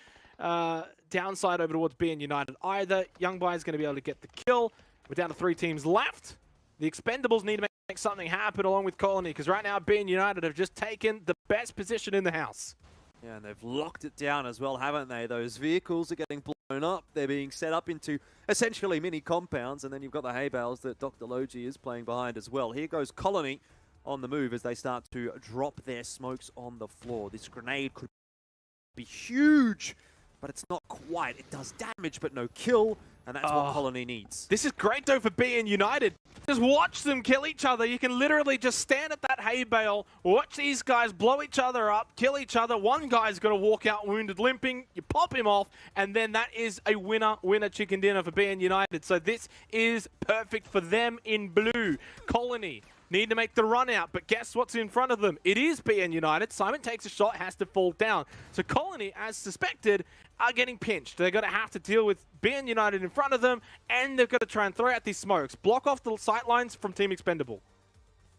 downside over towards BN United either. Youngbai is going to be able to get the kill. We're down to 3 teams left. The Expendables need to make something happen along with Colony, because right now BN United have just taken the best position in the house. Yeah, and they've locked it down as well, haven't they? Those vehicles are getting blown up. They're being set up into essentially mini compounds, and then you've got the hay bales that Dr. Logi is playing behind as well. Here goes Colony on the move as they start to drop their smokes on the floor. This grenade could be huge, but it's not quite. It does damage, but no kill, and that's what Colony needs. This is great, though, for BN United. Just watch them kill each other. You can literally just stand at that hay bale, watch these guys blow each other up, kill each other. One guy's going to walk out wounded, limping. You pop him off, and then that is a winner chicken dinner for BN United. So this is perfect for them in blue. Colony need to make the run out, but guess what's in front of them? It is BN United. Simon takes a shot, has to fall down. So Colony, as suspected, are getting pinched. They're going to have to deal with BN United in front of them, and they've got to try and throw out these smokes. Block off the sight lines from Team Expendable.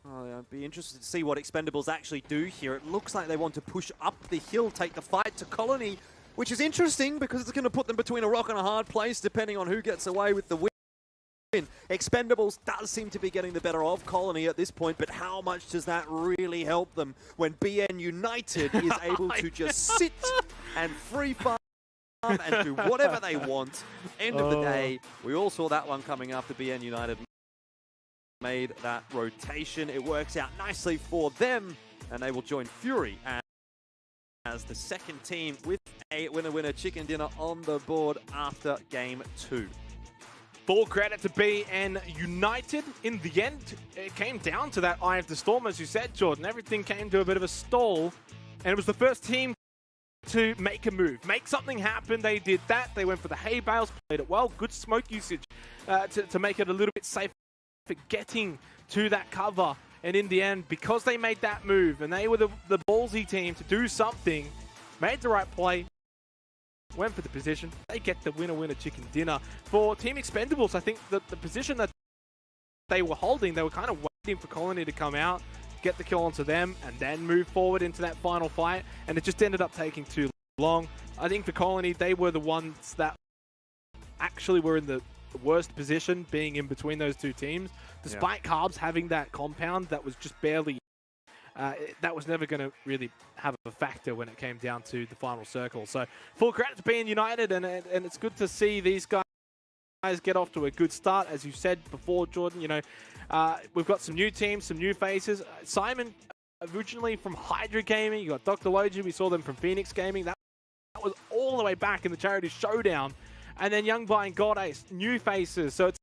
Oh, I'd be interested to see what Expendables actually do here. It looks like they want to push up the hill, take the fight to Colony, which is interesting because it's going to put them between a rock and a hard place depending on who gets away with the win. Expendables does seem to be getting the better of Colony at this point, but how much does that really help them when BN United is able to just sit and free farm and do whatever they want? End of the day, we all saw that one coming after BN United made that rotation. It works out nicely for them, and they will join Fury as the second team with a winner-winner chicken dinner on the board after Game 2. Full credit to BN United. In the end, it came down to that Eye of the Storm, as you said, Jordan. Everything came to a bit of a stall, and it was the first team to make a move, make something happen. They did that. They went for the hay bales, played it well. Good smoke usage to make it a little bit safer for getting to that cover. And in the end, because they made that move, and they were the ballsy team to do something, made the right play, went for the position, they get the winner chicken dinner. For Team Expendables, I think that the position that they were holding, they were kind of waiting for Colony to come out, get the kill onto them, and then move forward into that final fight, and it just ended up taking too long. I think for Colony, they were the ones that actually were in the worst position, being in between those two teams. Despite Carbs having that compound that was just barely that was never going to really have a factor when it came down to the final circle. So full credit to BN United, and it's good to see these guys get off to a good start. As you said before, Jordan, we've got some new teams, some new faces. Simon, originally from Hydra Gaming. You got Dr. Logi, we saw them from Phoenix Gaming. That was all the way back in the Charity Showdown. And then Youngbai and God Ace, new faces. So it's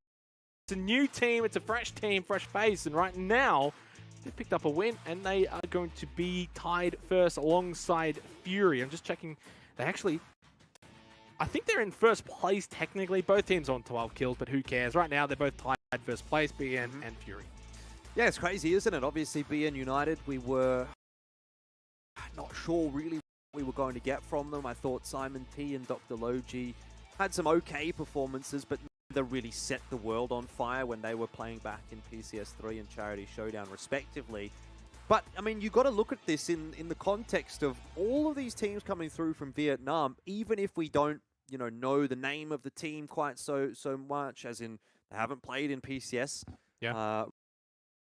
a new team, it's a fresh team, fresh face, and right now they picked up a win, and they are going to be tied first alongside Fury. I'm just checking. I think they're in first place technically. Both teams on 12 kills, but who cares? Right now, they're both tied first place, BN and Fury. Yeah, it's crazy, isn't it? Obviously, BN United, we were not sure really what we were going to get from them. I thought Simon T and Dr. Logi had some okay performances, but neither really set the world on fire when they were playing back in PCS3 and Charity Showdown, respectively. But, I mean, you got to look at this in the context of all of these teams coming through from Vietnam, even if we don't, know the name of the team quite so much, as in they haven't played in PCS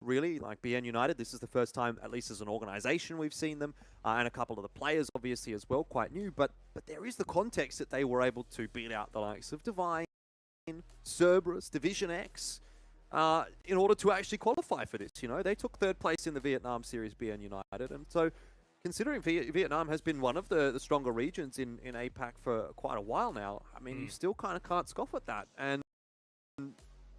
really. Like BN United, this is the first time, at least as an organization, we've seen them, and a couple of the players obviously as well, quite new. But there is the context that they were able to beat out the likes of Divine, Cerberus, Division X, in order to actually qualify for this. You know, they took third place in the Vietnam Series, BN United, and so considering Vietnam has been one of the stronger regions in APAC for quite a while now, I mean, you still kind of can't scoff at that. And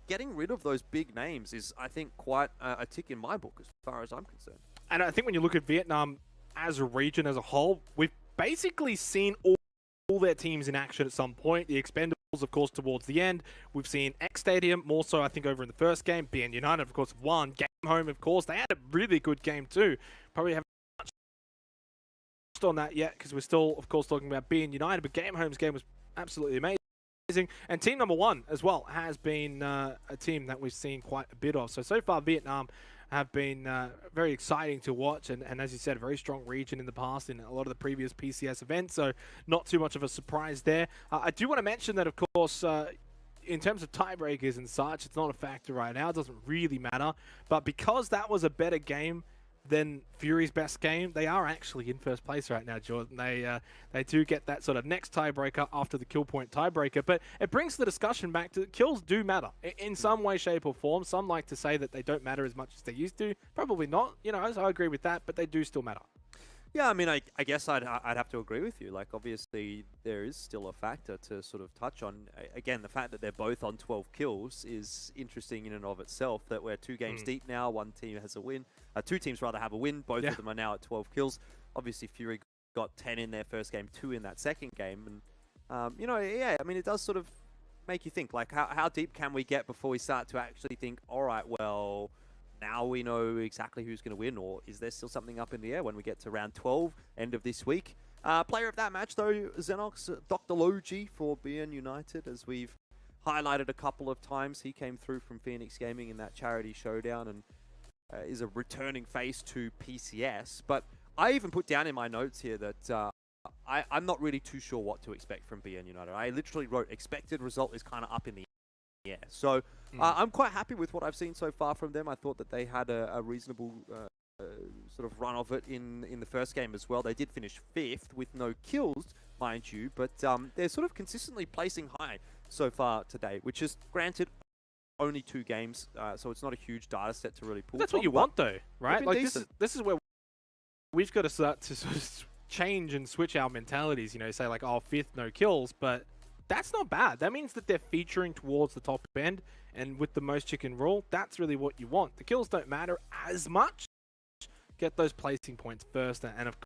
getting rid of those big names is, I think, quite a tick in my book as far as I'm concerned. And I think when you look at Vietnam as a region as a whole, we've basically seen all their teams in action at some point. The Expendables, of course, towards the end. We've seen X Stadium, more so, I think, over in the first game. BN United, of course, won. Game Home, of course, they had a really good game too. Probably haven't touched on that yet because we're still, of course, talking about BN United, but Game Home's game was absolutely amazing. And team number one as well has been a team that we've seen quite a bit of. So far, Vietnam have been very exciting to watch, and as you said, a very strong region in the past in a lot of the previous PCS events, so not too much of a surprise there. I do want to mention that, of course, in terms of tiebreakers and such, it's not a factor right now. It doesn't really matter, but because that was a better game than Fury's best game, they are actually in first place right now, Jordan. They do get that sort of next tiebreaker after the kill point tiebreaker, but it brings the discussion back to kills do matter in some way, shape, or form. Some like to say that they don't matter as much as they used to. Probably not, you know, so I agree with that, but they do still matter. Yeah, I mean, I guess I'd have to agree with you. Like, obviously, there is still a factor to sort of touch on. Again, the fact that they're both on 12 kills is interesting in and of itself, that we're 2 games deep now, one team has a win. 2 teams, rather, have a win. Both of them are now at 12 kills. Obviously, Fury got 10 in their first game, 2 in that second game. And, you know, yeah, I mean, it does sort of make you think, like, how deep can we get before we start to actually think, all right, well, now we know exactly who's going to win, or is there still something up in the air when we get to round 12, end of this week? Player of that match, though, Xenox, Dr. Logi for BN United, as we've highlighted a couple of times. He came through from Phoenix Gaming in that charity showdown and is a returning face to PCS. But I even put down in my notes here that I'm not really too sure what to expect from BN United. I literally wrote expected result is kind of up in the air. So I'm quite happy with what I've seen so far from them. I thought that they had a reasonable sort of run of it in the first game as well. They did finish 5th with no kills, mind you, but they're sort of consistently placing high so far today, which is, granted, only 2 games, so it's not a huge data set to really pull. That's from, what you want, though, right? Like, this is where we've got to start to sort of change and switch our mentalities. You know, say like, oh, 5th, no kills, but that's not bad. That means that they're featuring towards the top end, and with the most chicken rule, that's really what you want. The kills don't matter as much. Get those placing points first, and of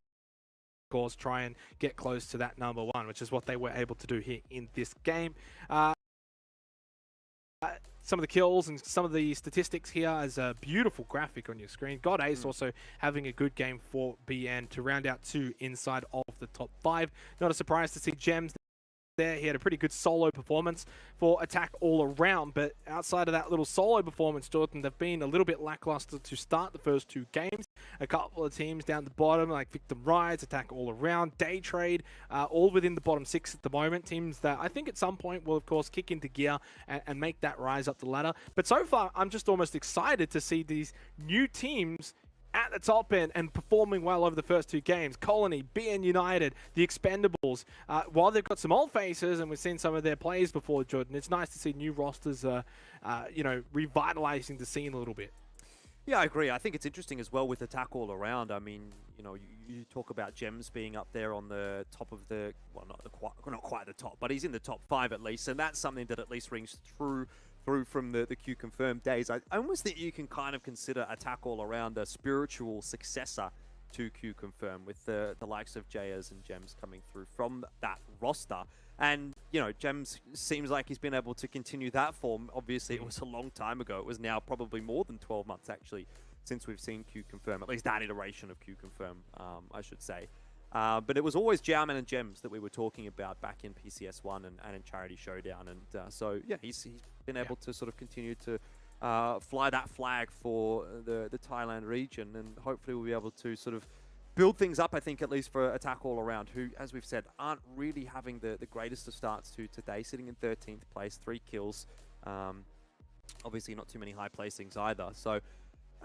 course, try and get close to that number 1, which is what they were able to do here in this game. Some of the kills and some of the statistics here as a beautiful graphic on your screen. God Ace also having a good game for BN to round out 2 inside of the top 5. Not a surprise to see Gems there. He had a pretty good solo performance for attack all around, but outside of that little solo performance, Jordan, they've been a little bit lackluster to start the first 2 games. A couple of teams down the bottom, like Victim Rides, attack all around, Day Trade, all within the bottom 6 at the moment. Teams that I think at some point will, of course, kick into gear and make that rise up the ladder. But so far, I'm just almost excited to see these new teams at the top end and performing well over the first 2 games. Colony, BN United, the Expendables. While they've got some old faces and we've seen some of their plays before, Jordan, it's nice to see new rosters, you know, revitalizing the scene a little bit. Yeah, I agree. I think it's interesting as well with attack all around. I mean, you know, you talk about Gems being up there on the top of the, well, not quite the top, but he's in the top 5 at least, and that's something that at least rings through from the Q Confirmed days. I almost think you can kind of consider attack all around a spiritual successor to Q Confirm, with the likes of JS and Gems coming through from that roster. And, you know, Gems seems like he's been able to continue that form. Obviously, it was a long time ago. It was now probably more than 12 months, actually, since we've seen Q Confirm, at least that iteration of Q Confirm, I should say. But it was always Jowman and Gems that we were talking about back in PCS1 and in Charity Showdown. And so, yeah, he's been able to sort of continue to fly that flag for the Thailand region. And hopefully we'll be able to sort of build things up, I think, at least for attack all around, who, as we've said, aren't really having the greatest of starts to today, sitting in 13th place, 3 kills. Obviously not too many high placings either. So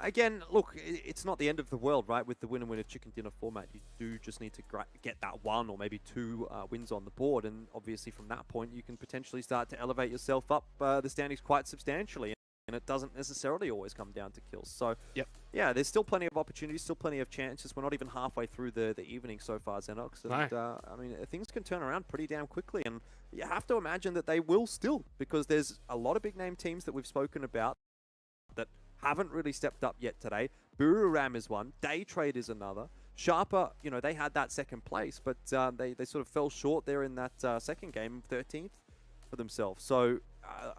Again, look, it's not the end of the world, right? With the winner-winner chicken dinner format, you do just need to get that one or maybe two wins on the board, and obviously from that point, you can potentially start to elevate yourself up the standings quite substantially, and it doesn't necessarily always come down to kills. So, Yep. yeah, there's still plenty of opportunities, still plenty of chances. We're not even halfway through the evening so far, Xenox, and I mean, things can turn around pretty damn quickly, and you have to imagine that they will still, because there's a lot of big-name teams that we've spoken about that haven't really stepped up yet today. Buriram is one. Daytrade is another. Sharper, you know, they had that second place, but they sort of fell short there in that second game, 13th for themselves. So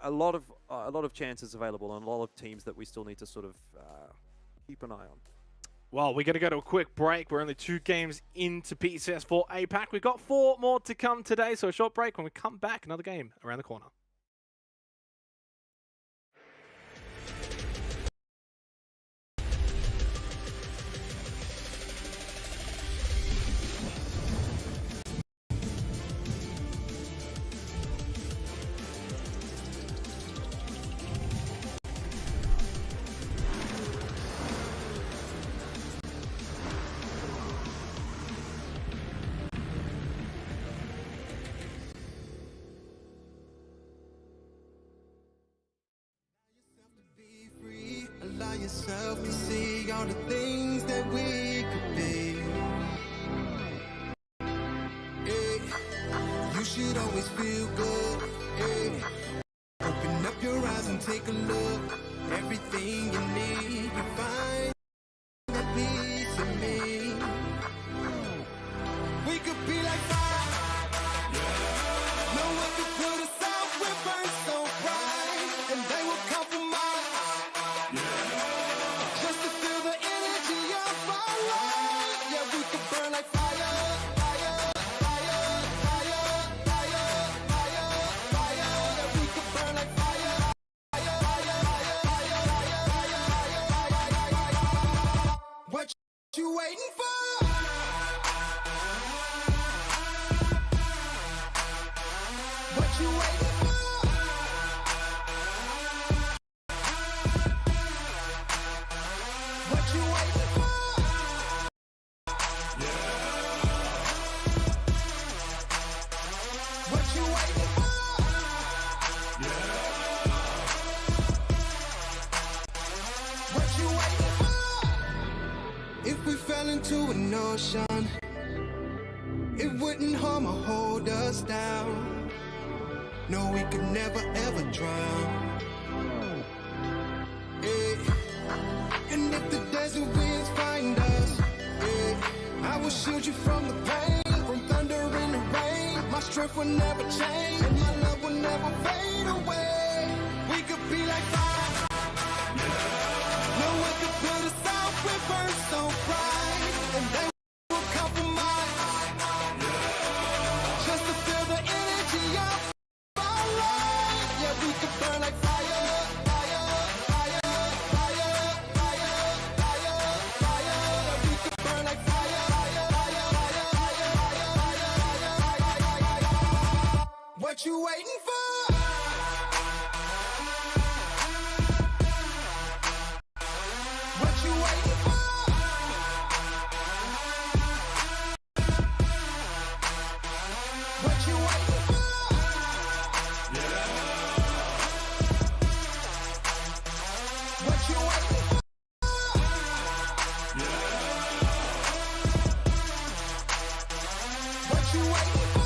a lot of chances available, and a lot of teams that we still need to sort of keep an eye on. Well, we're going to go to a quick break. We're only 2 games into PCS for APAC. We've got 4 more to come today, so a short break. When we come back, another game around the corner. Allow yourself to see all the things that we could be. Yeah. You should always feel good. Yeah. Open up your eyes and take a look. Everything you need, you find that piece of me. We could be like fire. Yeah. No one could put us out. We burn so bright, and they will compromise. Just to feel the energy of our life. Yeah, we could burn like fire, fire, fire, fire, fire, fire, fire. Yeah, we could burn like fire, fire, fire, fire, fire, fire, fire. What you waiting for? What you waiting for? What you waiting for? What you waiting for? What you waiting for? If we fell into an ocean, it wouldn't harm or hold us down. No, we could never ever drown. And if the desert winds find us, I will shield you from the pain, from thunder and the rain. My strength will never change, and my love will never fade away. We could be like fire. No one could put us out. We burn so bright, and they will compromise. Just to feel the energy of our life. Yeah, we could burn like fire. What you waiting for? What you waiting for? What you waiting for? What you waiting for? What you waiting for?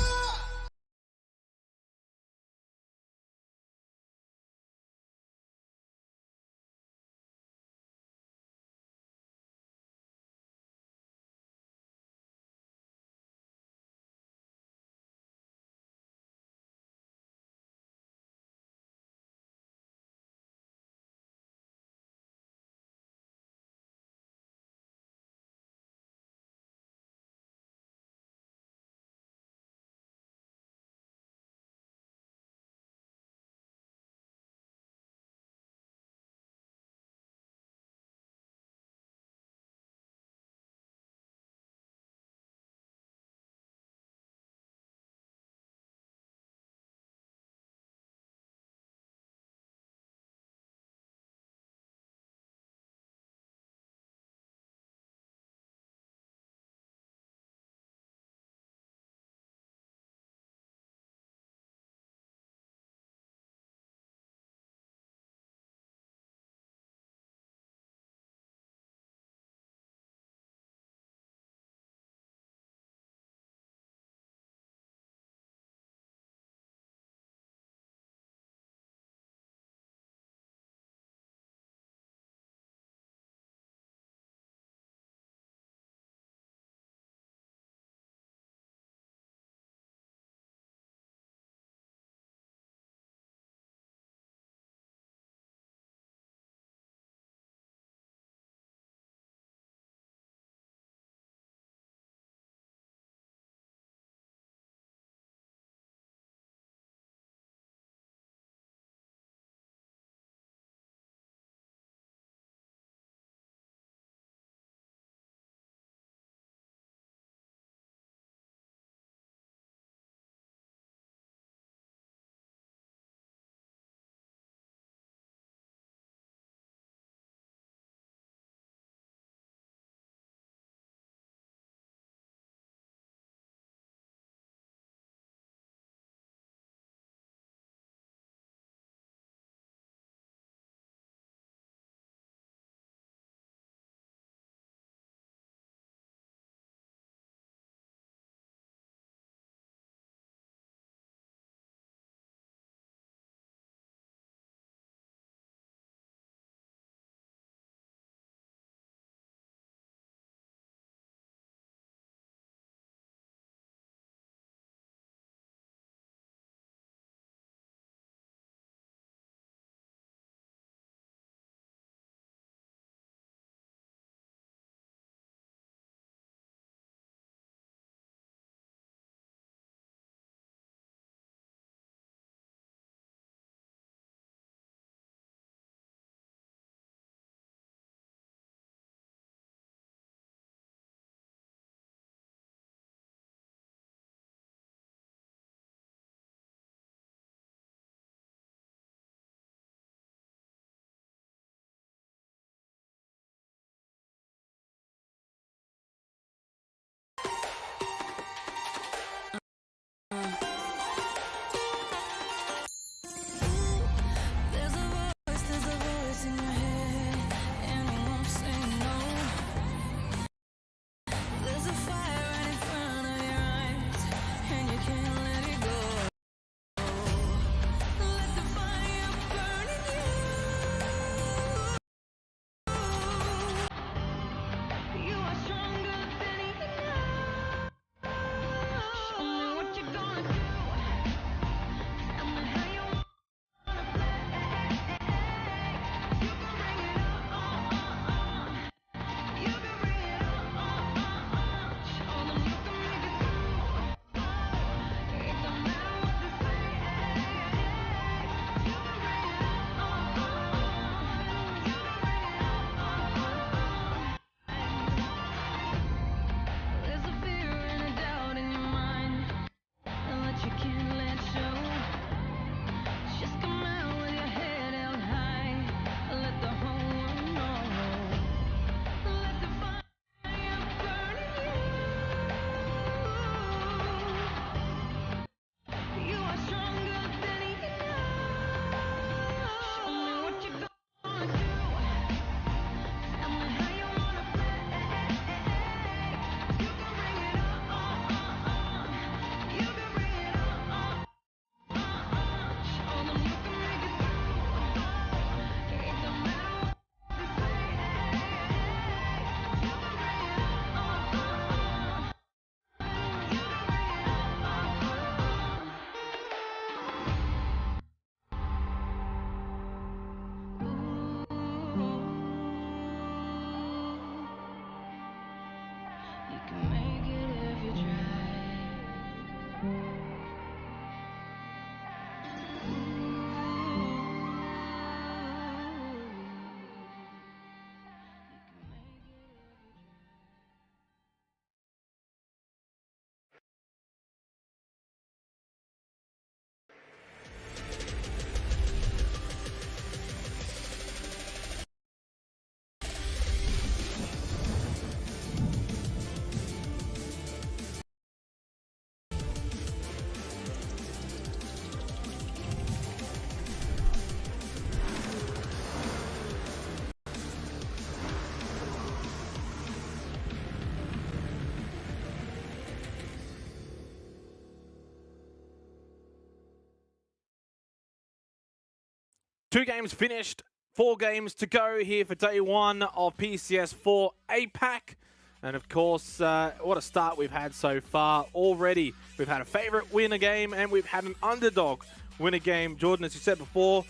2 games finished, 4 games to go here for day 1 of PCS 4 APAC. And of course, what a start we've had so far already. We've had a favorite win a game, and we've had an underdog win a game. Jordan, as you said before,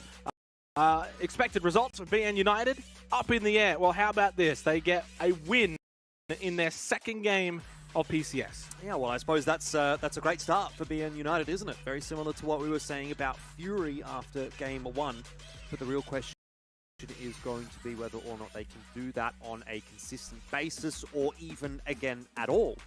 expected results for BN United up in the air. Well, how about this? They get a win in their 2nd game of PCS. Yeah, well, I suppose that's a great start for BN United, isn't it? Very similar to what we were saying about Fury after game 1. But the real question is going to be whether or not they can do that on a consistent basis or even again at all.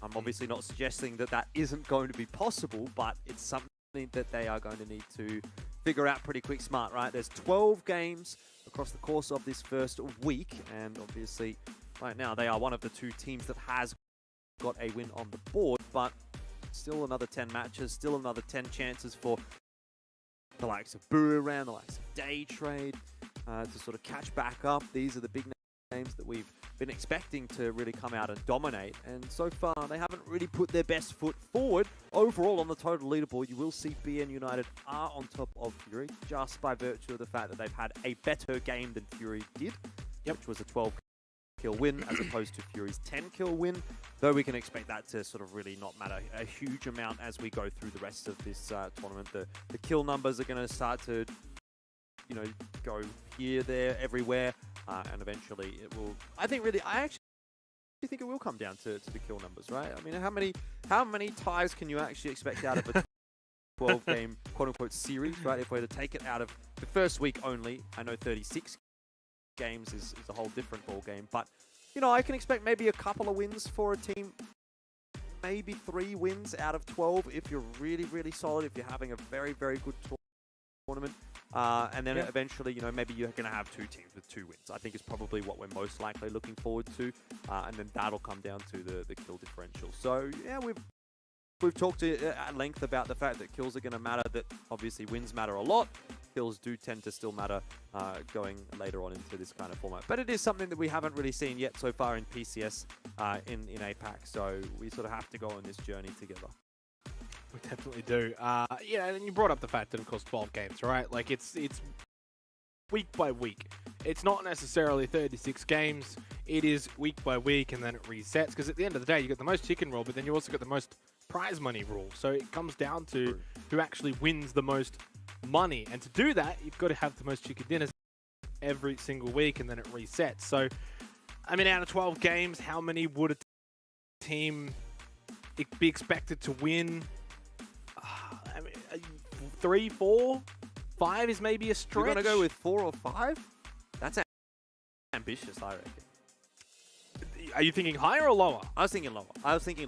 I'm obviously not suggesting that that isn't going to be possible, but it's something that they are going to need to figure out pretty quick smart, right? There's 12 games across the course of this first week, and obviously right now they are one of the 2 teams that has got a win on the board, but still another 10 matches, still another 10 chances for the likes of Buriram, the likes of Day Trade, to sort of catch back up. These are the big names that we've been expecting to really come out and dominate, and so far they haven't really put their best foot forward. Overall on the total leaderboard, you will see BN United are on top of Fury just by virtue of the fact that they've had a better game than Fury did, which was a 12-kill win as opposed to Fury's 10-kill win, though we can expect that to sort of really not matter a huge amount as we go through the rest of this tournament. The kill numbers are going to start to, you know, go here, there, everywhere, and eventually it will. I actually think it will come down to the kill numbers, right? I mean, how many ties can you actually expect out of a 12-game quote-unquote series, right? If we're to take it out of the first week only, I know 36 games is a whole different ball game, but you know, I can expect maybe a couple of wins for a team, maybe 3 wins out of 12 if you're really, really solid, if you're having a very, very good tournament. And then eventually, you know, maybe you're going to have 2 teams with 2 wins. I think is probably what we're most likely looking forward to. And then that'll come down to the kill differential. So, yeah, we've talked at length about the fact that kills are going to matter, that obviously wins matter a lot. Kills do tend to still matter going later on into this kind of format. But it is something that we haven't really seen yet so far in PCS in APAC. So we sort of have to go on this journey together. We definitely do. Yeah, and you brought up the fact that, of course, 12 games, right? Like, it's week by week. It's not necessarily 36 games. It is week by week, and then it resets. Because at the end of the day, you got the most chicken roll, but then you also got the most prize money rule. So it comes down to who actually wins the most money. And to do that, you've got to have the most chicken dinners every single week, and then it resets. So, I mean, out of 12 games, how many would a team be expected to win? I mean, 3, 4, 5 is maybe a stretch. You're going to go with 4 or 5? That's ambitious, I reckon. Are you thinking higher or lower? I was thinking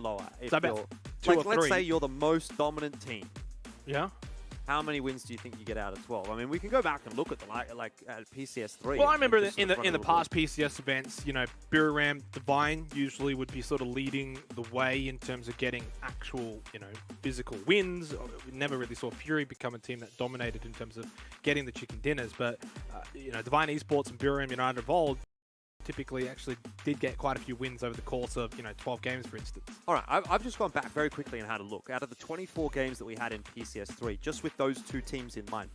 lower. If So about 2 like, or 3. let's say you're the most dominant team. Yeah. How many wins do you think you get out of 12? I mean, we can go back and look at at PCS 3. Well, I remember in the past PCS events, you know, Buriram Divine usually would be sort of leading the way in terms of getting actual, you know, physical wins. We never really saw Fury become a team that dominated in terms of getting the chicken dinners, but you know, Divine Esports and Buriram United of old typically actually did get quite a few wins over the course of, you know, 12 games, for instance. All right, I've just gone back very quickly and had a look. Out of the 24 games that we had in PCS 3, just with those 2 teams in mind,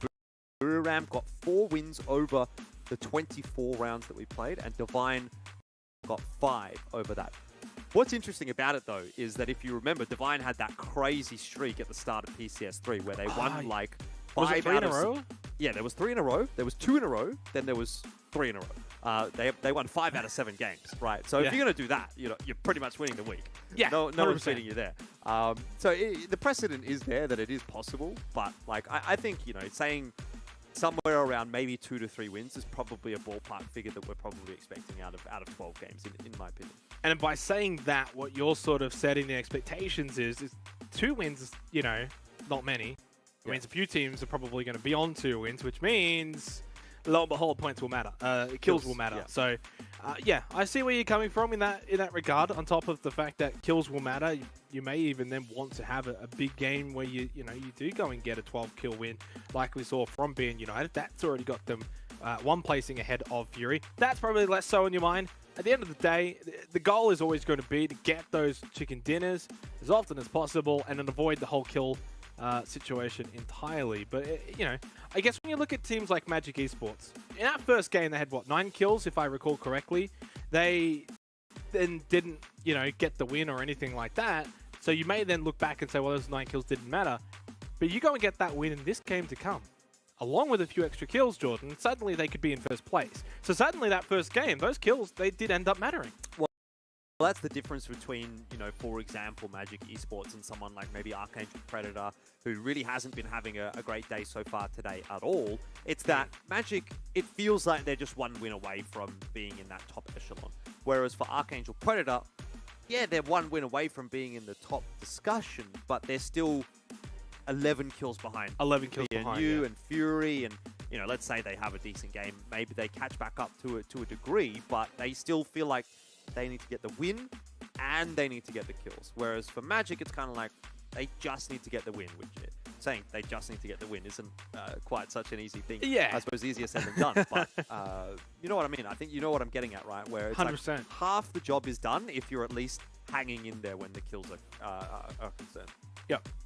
Buriram got 4 wins over the 24 rounds that we played, and Divine got 5 over that. What's interesting about it, though, is that if you remember, Divine had that crazy streak at the start of PCS 3 where they won like 5 was it 3 in a row? Yeah, there was 3 in a row. There was 2 in a row. Then there was 3 in a row. They won 5 out of 7 games, right? So if you're going to do that, you know, you're pretty much winning the week. Yeah, no one's beating you there. So the precedent is there that it is possible, but like I think, you know, saying somewhere around maybe 2 to 3 wins is probably a ballpark figure that we're probably expecting out of 12 games, in my opinion. And by saying that, what you're sort of setting the expectations is 2 wins, you know, not many. It means a few teams are probably going to be on 2 wins, which means, lo and behold, points will matter. Kills will matter. Yeah. So, yeah, I see where you're coming from in that regard. On top of the fact that kills will matter, you may even then want to have a big game where you do go and get a 12-kill win, like we saw from BN United. That's already got them 1 placing ahead of Fury. That's probably less so in your mind. At the end of the day, the goal is always going to be to get those chicken dinners as often as possible and then avoid the whole kill situation entirely. But, you know, I guess when you look at teams like Magic Esports, in that first game they had, what, 9 kills, if I recall correctly. They then didn't, you know, get the win or anything like that. So you may then look back and say, well, those 9 kills didn't matter. But you go and get that win in this game to come, along with a few extra kills, Jordan, suddenly they could be in first place. So suddenly that first game, those kills, they did end up mattering. Well, that's the difference between, you know, for example, Magic Esports and someone like maybe Archangel Predator, who really hasn't been having a great day so far today at all. It's that Magic, it feels like they're just one win away from being in that top echelon. Whereas for Archangel Predator, yeah, they're one win away from being in the top discussion, but they're still 11 kills behind. 11 kills behind, you and Fury, and, you know, let's say they have a decent game. Maybe they catch back up to it to a degree, but they still feel like they need to get the win and they need to get the kills. Whereas for Magic, it's kind of like they just need to get the win, which saying they just need to get the win isn't quite such an easy thing. Yeah. I suppose easier said than done, but you know what I mean. I think you know what I'm getting at, right? Where it's 100%. like half the job is done if you're at least hanging in there when the kills are concerned.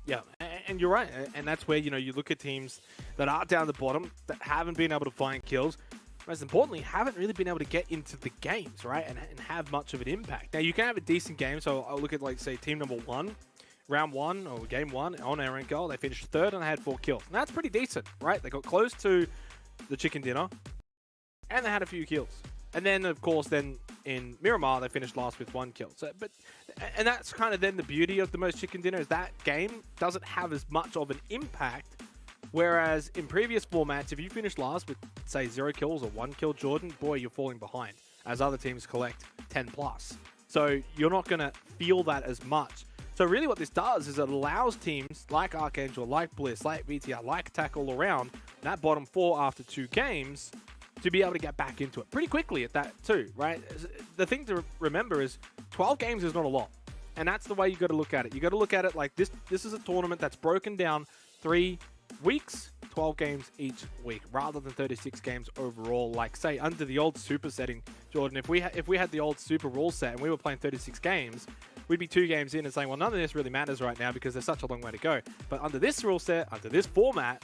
Yeah, and you're right. And that's where, you know, you look at teams that are down the bottom that haven't been able to find kills. Most importantly, haven't really been able to get into the games, right? And have much of an impact. Now, you can have a decent game. So I'll look at, like, say, team number 1, round 1 or game 1 on Erangel. They finished 3rd and they had 4 kills. And that's pretty decent, right? They got close to the chicken dinner and they had a few kills. And then, of course, then in Miramar, they finished last with 1 kill. So, and that's kind of then the beauty of the most chicken dinner is that game doesn't have as much of an impact. Whereas in previous formats, if you finish last with, say, 0 kills or 1 kill, Jordan, boy, you're falling behind as other teams collect 10 plus. So you're not going to feel that as much. So really what this does is it allows teams like Archangel, like Bliss, like VTR, like Attack all around, that bottom 4 after 2 games, to be able to get back into it pretty quickly at that too, right? The thing to remember is 12 games is not a lot. And that's the way you got to look at it. You got to look at it like this is a tournament that's broken down 3 weeks, 12 games each week, rather than 36 games overall. Like, say, under the old super setting, Jordan, if we had the old super rule set and we were playing 36 games, we'd be 2 games in and saying, well, none of this really matters right now because there's such a long way to go. But under this rule set, under this format,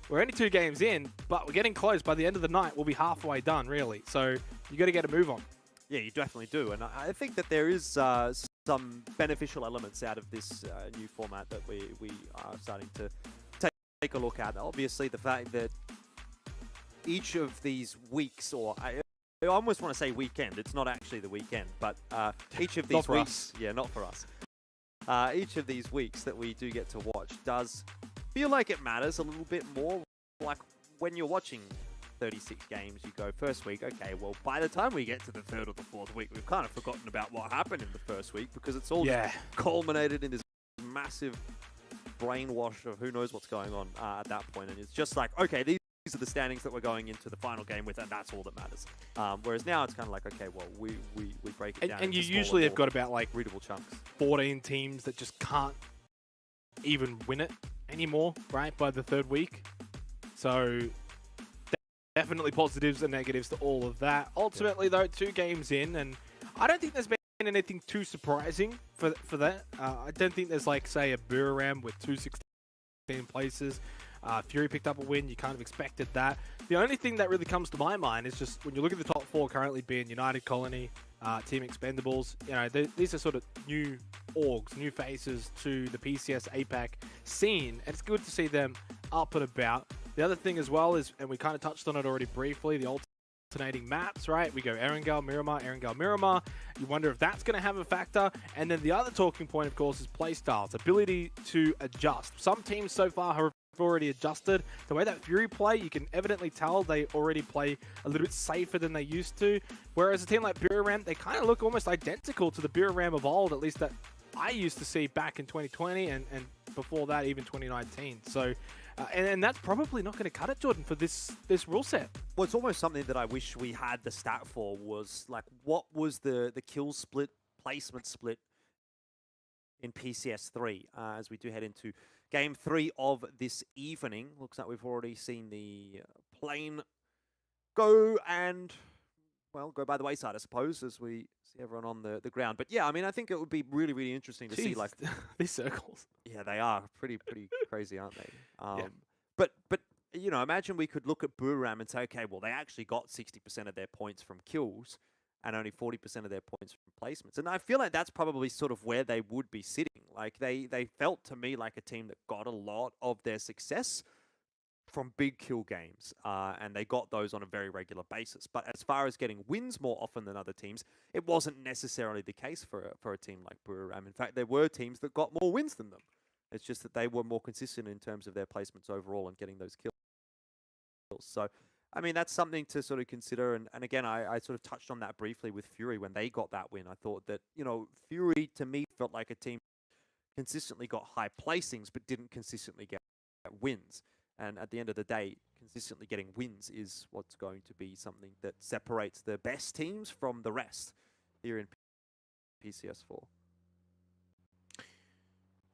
we're only 2 games in, but we're getting close. By the end of the night, we'll be halfway done, really. So you got to get a move on. Yeah, you definitely do. And I think that there is some beneficial elements out of this new format that we are starting to take a look at. Obviously, the fact that each of these weeks, or I almost want to say weekend, it's not actually the weekend, but each of these weeks, yeah, not for us. Each of these weeks that we do get to watch does feel like it matters a little bit more. Like when you're watching 36 games, you go first week, okay, well, by the time we get to the 3rd or the 4th week, we've kind of forgotten about what happened in the first week because it's all just culminated in this massive brainwash of who knows what's going on at that point. And it's just like, okay, these are the standings that we're going into the final game with, and that's all that matters. Whereas now it's kind of like, okay, well, we break it down. And you usually have got about like readable chunks. 14 teams that just can't even win it anymore, right, by the 3rd week. So definitely positives and negatives to all of that. Ultimately, though, 2 games in, and I don't think there's been anything too surprising for that. I don't think there's, like, say, a Buriram with 216 places. Fury picked up a win. You kind of expected that. The only thing that really comes to my mind is just when you look at the top 4 currently being United Colony, Team Expendables, you know, these are sort of new orgs, new faces to the PCS APAC scene, and it's good to see them up and about. The other thing as well is, and we kind of touched on it already briefly, the alternating maps, right? We go Erangel, Miramar. You wonder if that's going to have a factor. And then the other talking point, of course, is playstyles, ability to adjust. Some teams so far have already adjusted. The way that Fury play, you can evidently tell they already play a little bit safer than they used to. Whereas a team like Buriram, they kind of look almost identical to the Buriram of old, at least that I used to see back in 2020 and before that, even 2019. So, and that's probably not going to cut it, Jordan, for this rule set. Well, it's almost something that I wish we had the stat for, was like, what was the kill split, placement split in PCS 3 as we do head into Game 3 of this evening. Looks like we've already seen the plane go, and well, go by the wayside, I suppose, as we see everyone on the ground. But yeah, I mean, I think it would be really, really interesting to see, like, these circles. yeah, they are pretty crazy, aren't they? Yeah. But you know, imagine we could look at Booram and say, okay, well, they actually got 60% of their points from kills and only 40% of their points from placements. And I feel like that's probably sort of where they would be sitting. Like, they felt to me like a team that got a lot of their success from big kill games, and they got those on a very regular basis. But as far as getting wins more often than other teams, it wasn't necessarily the case for a team like Buriram. In fact, there were teams that got more wins than them. It's just that they were more consistent in terms of their placements overall and getting those kills. So, I mean, that's something to sort of consider. And again, I sort of touched on that briefly with Fury when they got that win. I thought that, you know, Fury to me felt like a team consistently got high placings, but didn't consistently get wins. And at the end of the day, consistently getting wins is what's going to be something that separates the best teams from the rest here in PCS4.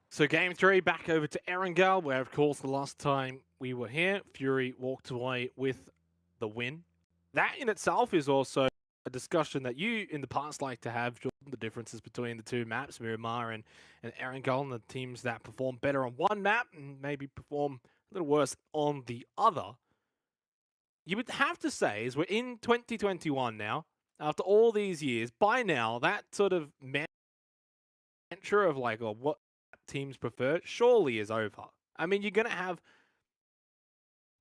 So game 3, back over to Erangel, where, of course, the last time we were here, Fury walked away with the win. That in itself is also a discussion that you, in the past, like to have, Jordan, the differences between the two maps, Miramar and Erangel, and the teams that perform better on one map and maybe perform a little worse on the other. You would have to say, as we're in 2021 now, after all these years, by now, that sort of mantra of like, oh, what teams prefer surely is over. I mean, you're going to have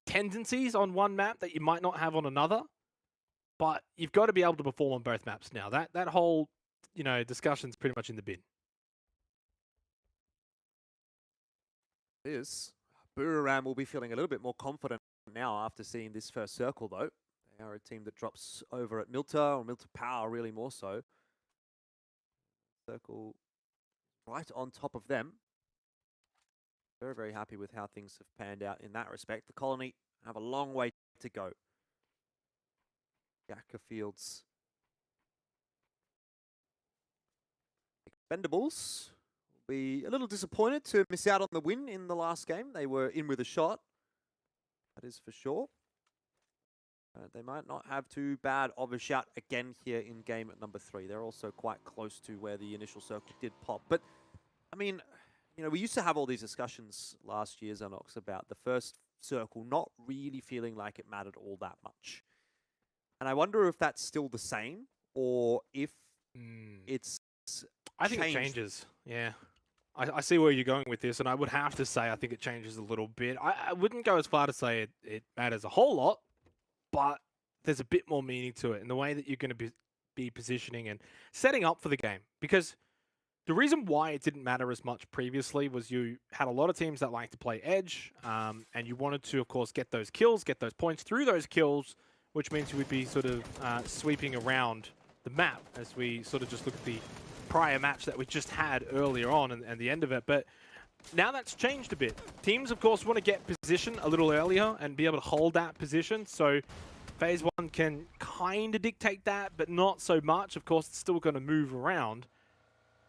tendencies on one map that you might not have on another, but you've got to be able to perform on both maps now. That whole, you know, discussion's pretty much in the bin. It is. Buriram will be feeling a little bit more confident now after seeing this first circle, though. They are a team that drops over at Milta, or Milta Power, really more so. Circle right on top of them. Very, very happy with how things have panned out in that respect. The Colony have a long way to go. Yakka Fields. Expendables will be a little disappointed to miss out on the win in the last game. They were in with a shot. That is for sure. They might not have too bad of a shot again here in game at number 3. They're also quite close to where the initial circle did pop. But, I mean, you know, we used to have all these discussions last year, Xanox, about the first circle not really feeling like it mattered all that much. And I wonder if that's still the same, or if it's I think it changes, yeah. I see where you're going with this, and I would have to say I think it changes a little bit. I wouldn't go as far to say it matters a whole lot, but there's a bit more meaning to it in the way that you're going to be positioning and setting up for the game. Because the reason why it didn't matter as much previously was you had a lot of teams that like to play edge, and you wanted to, of course, get those kills, get those points through those kills, which means you would be sort of sweeping around the map as we sort of just look at the prior match that we just had earlier on and the end of it. But now that's changed a bit. Teams, of course, want to get position a little earlier and be able to hold that position. So Phase 1 can kind of dictate that, but not so much. Of course, it's still going to move around.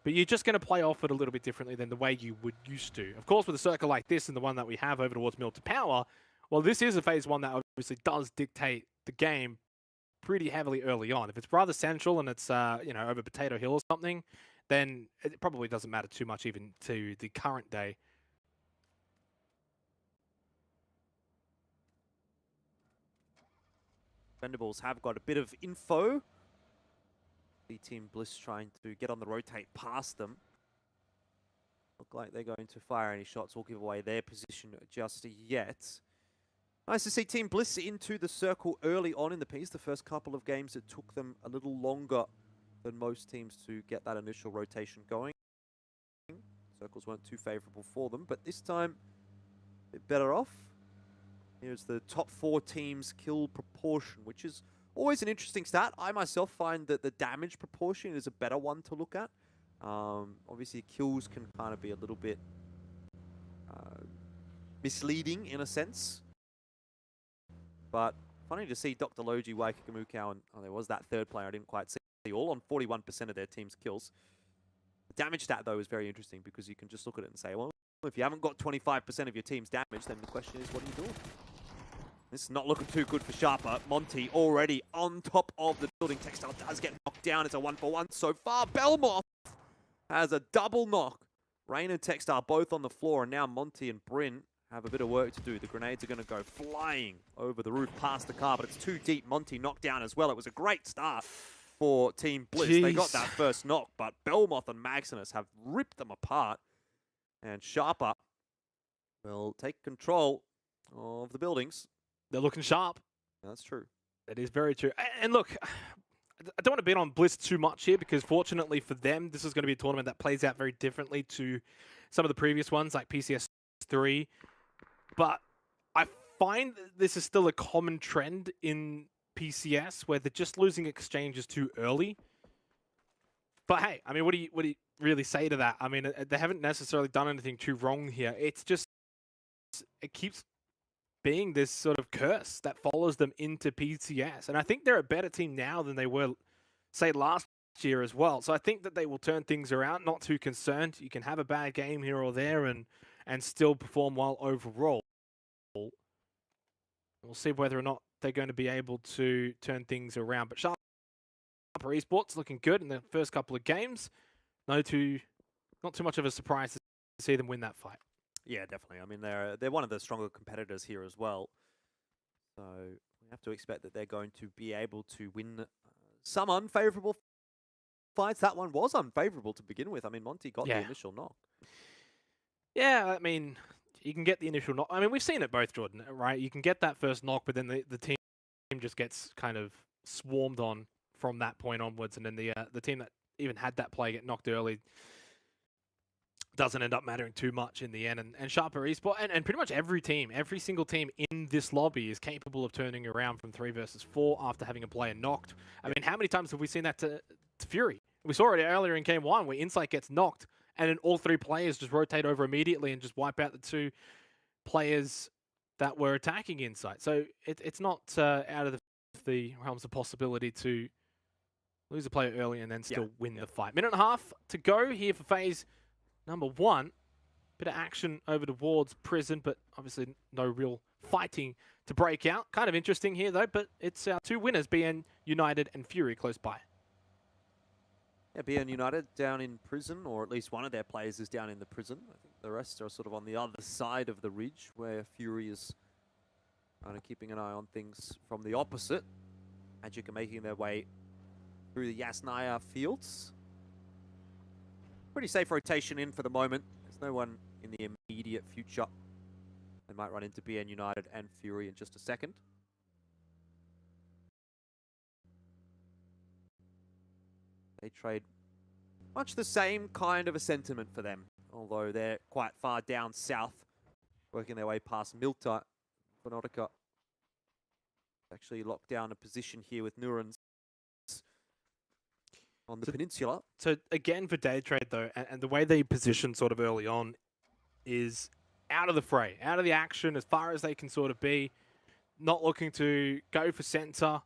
But you're just going to play off it a little bit differently than the way you would used to. Of course, with a circle like this and the one that we have over towards Mill to Power, well, this is a Phase 1 that obviously does dictate the game pretty heavily early on. If it's rather central and it's, you know, over Potato Hill or something, then it probably doesn't matter too much even to the current day. Expendables have got a bit of info. The Team Bliss trying to get on the rotate past them. Look like they're going to fire any shots or give away their position just yet. Nice to see Team Bliss into the circle early on in the piece. The first couple of games, it took them a little longer than most teams to get that initial rotation going. Circles weren't too favorable for them, but this time, a bit better off. Here's the top 4 teams' kill proportion, which is always an interesting stat. I myself find that the damage proportion is a better one to look at. Obviously, kills can kind of be a little bit misleading in a sense. But funny to see Dr. Logi, Waikakamukau, and there was that third player I didn't quite see, all on 41% of their team's kills. The damage stat, though, is very interesting because you can just look at it and say, well, if you haven't got 25% of your team's damage, then the question is, what are you doing? This is not looking too good for Sharper. Monty already on top of the building. Textile does get knocked down. It's a 1-for-1 so far. Belmoth has a double knock. Rain and Textile both on the floor, and now Monty and Bryn have a bit of work to do. The grenades are going to go flying over the roof past the car, but it's too deep. Monty knocked down as well. It was a great start for Team Blitz. Jeez. They got that first knock, but Belmoth and Maximus have ripped them apart. And Sharper will take control of the buildings. They're looking sharp. That's true. That is very true. And look, I don't want to bet on Blitz too much here because fortunately for them, this is going to be a tournament that plays out very differently to some of the previous ones like PCS 3. But I find this is still a common trend in PCS where they're just losing exchanges too early. But hey, I mean, what do you really say to that? I mean, they haven't necessarily done anything too wrong here. It's just, it keeps being this sort of curse that follows them into PCS. And I think they're a better team now than they were, say, last year as well. So I think that they will turn things around, not too concerned. You can have a bad game here or there and still perform well overall. We'll see whether or not they're going to be able to turn things around. But Sharper Esports looking good in the first couple of games. Not too much of a surprise to see them win that fight. Yeah, definitely. I mean, they're one of the stronger competitors here as well. So we have to expect that they're going to be able to win some unfavorable fights. That one was unfavorable to begin with. I mean, Monty got the initial knock. Yeah, I mean, you can get the initial knock. I mean, we've seen it both, Jordan, right? You can get that first knock, but then the team just gets kind of swarmed on from that point onwards. And then the team that even had that play get knocked early doesn't end up mattering too much in the end. And Sharper Esports, and pretty much every single team in this lobby is capable of turning around from 3 versus 4 after having a player knocked. I mean, how many times have we seen that to Fury? We saw it earlier in Game 1 where Insight gets knocked and then all 3 players just rotate over immediately and just wipe out the 2 players that were attacking Insight. So it's not out of the realms of possibility to lose a player early and then still win the fight. Minute and a half to go here for phase number 1. Bit of action over towards Prison, but obviously no real fighting to break out. Kind of interesting here, though, but it's our 2 winners, BN United and Fury, close by. Yeah, BN United down in Prison, or at least one of their players is down in the Prison. I think the rest are sort of on the other side of the ridge, where Fury is kind of keeping an eye on things from the opposite. Magic are making their way through the Yasnaya fields. Pretty safe rotation in for the moment. There's no one in the immediate future. They might run into BN United and Fury in just a second. They trade much the same kind of a sentiment for them, although they're quite far down south, working their way past Milta. Phonotica actually locked down a position here with Nurans on the peninsula. So again for Day Trade though, and the way they position sort of early on is out of the fray, out of the action as far as they can sort of be, not looking to go for center,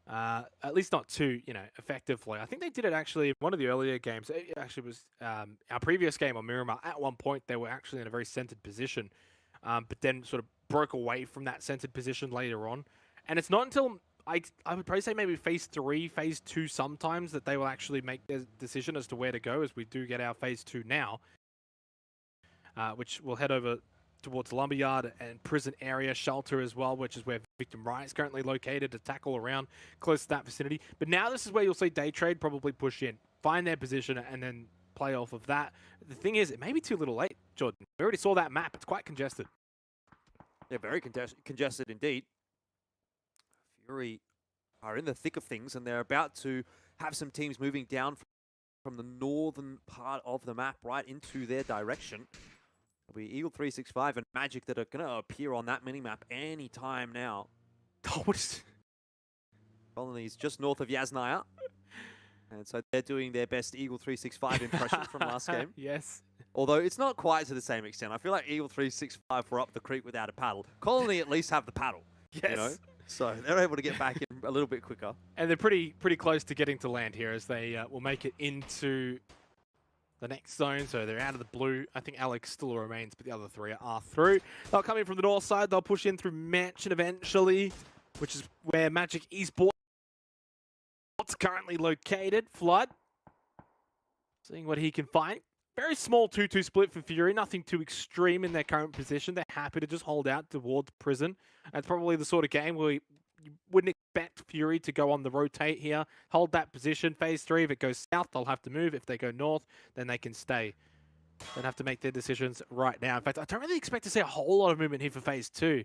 at least not too, effectively. I think they did it actually in one of the earlier games. It actually was our previous game on Miramar. At one point they were actually in a very centered position, but then sort of broke away from that centered position later on. And it's not until I would probably say maybe phase 3, phase 2 sometimes that they will actually make their decision as to where to go, as we do get our phase 2 now, which will head over towards Lumberyard and Prison area, Shelter as well, which is where Victim Riot is currently located, to tackle around close to that vicinity. But now this is where you'll see Day Trade probably push in, find their position, and then play off of that. The thing is, it may be too little late, Jordan. We already saw that map. It's quite congested. Yeah, very congested indeed. Fury are in the thick of things, and they're about to have some teams moving down from the northern part of the map right into their direction. It'll be Eagle 365 and Magic that are going to appear on that minimap anytime now. Colony's just north of Yasnaya. And so they're doing their best Eagle 365 impression from last game. Yes. Although it's not quite to the same extent. I feel like Eagle 365 were up the creek without a paddle. Colony at least have the paddle. Yes. So they're able to get back in a little bit quicker. And they're pretty close to getting to land here, as they will make it into the next zone, so they're out of the blue. I think Alex still remains, but the other three are through. They'll come in from the north side. They'll push in through Mansion eventually, which is where Magic Esports currently located. Flood, seeing what he can find. Very small 2-2 split for Fury. Nothing too extreme in their current position. They're happy to just hold out towards Prison. It's probably the sort of game where you wouldn't expect Fury to go on the rotate here. Hold that position. Phase 3, if it goes south, they'll have to move. If they go north, then they can stay. They'll have to make their decisions right now. In fact, I don't really expect to see a whole lot of movement here for Phase 2.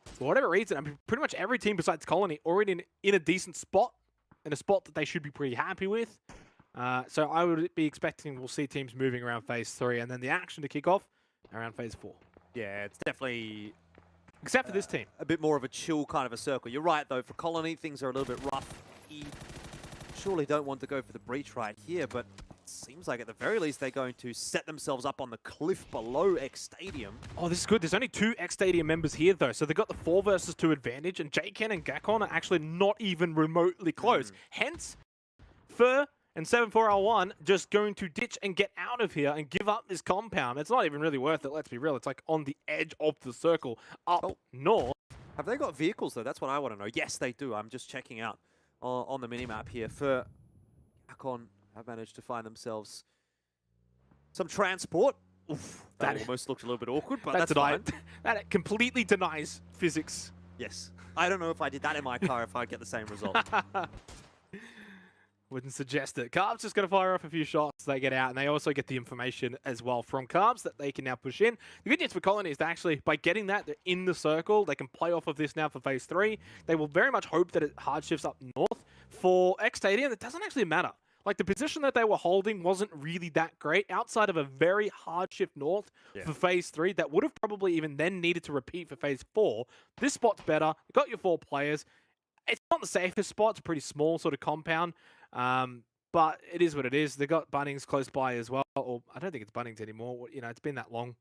For whatever reason, I mean, pretty much every team besides Colony already in a decent spot, in a spot that they should be pretty happy with. So I would be expecting we'll see teams moving around Phase 3, and then the action to kick off around Phase 4. Yeah, it's definitely... Except for this team. A bit more of a chill kind of a circle. You're right, though. For Colony, things are a little bit rough. He surely don't want to go for the breach right here, but it seems like at the very least they're going to set themselves up on the cliff below X Stadium. Oh, this is good. There's only 2 X Stadium members here, though, so they've got the 4 versus 2 advantage, and J-Ken and Gakon are actually not even remotely close. Hence, Fur and 74L1 just going to ditch and get out of here and give up this compound. It's not even really worth it, let's be real. It's like on the edge of the circle up north. Have they got vehicles, though? That's what I want to know. Yes, they do. I'm just checking out on the minimap here. For Akon have managed to find themselves some transport. Oof, that almost looked a little bit awkward, but that's fine. That completely denies physics. Yes. I don't know if I did that in my car if I'd get the same result. Wouldn't suggest it. Carbs just going to fire off a few shots. They get out, and they also get the information as well from Carbs that they can now push in. The good news for Colony is that actually, by getting that, they're in the circle. They can play off of this now for Phase 3. They will very much hope that it hard shifts up north. For X Stadium, it doesn't actually matter. Like, the position that they were holding wasn't really that great outside of a very hard shift north for Phase 3 that would have probably even then needed to repeat for Phase 4. This spot's better. You got your 4 players. It's not the safest spot. It's a pretty small sort of compound. But it is what it is. They've got Bunnings close by as well. Or I don't think it's Bunnings anymore. You know, it's been that long.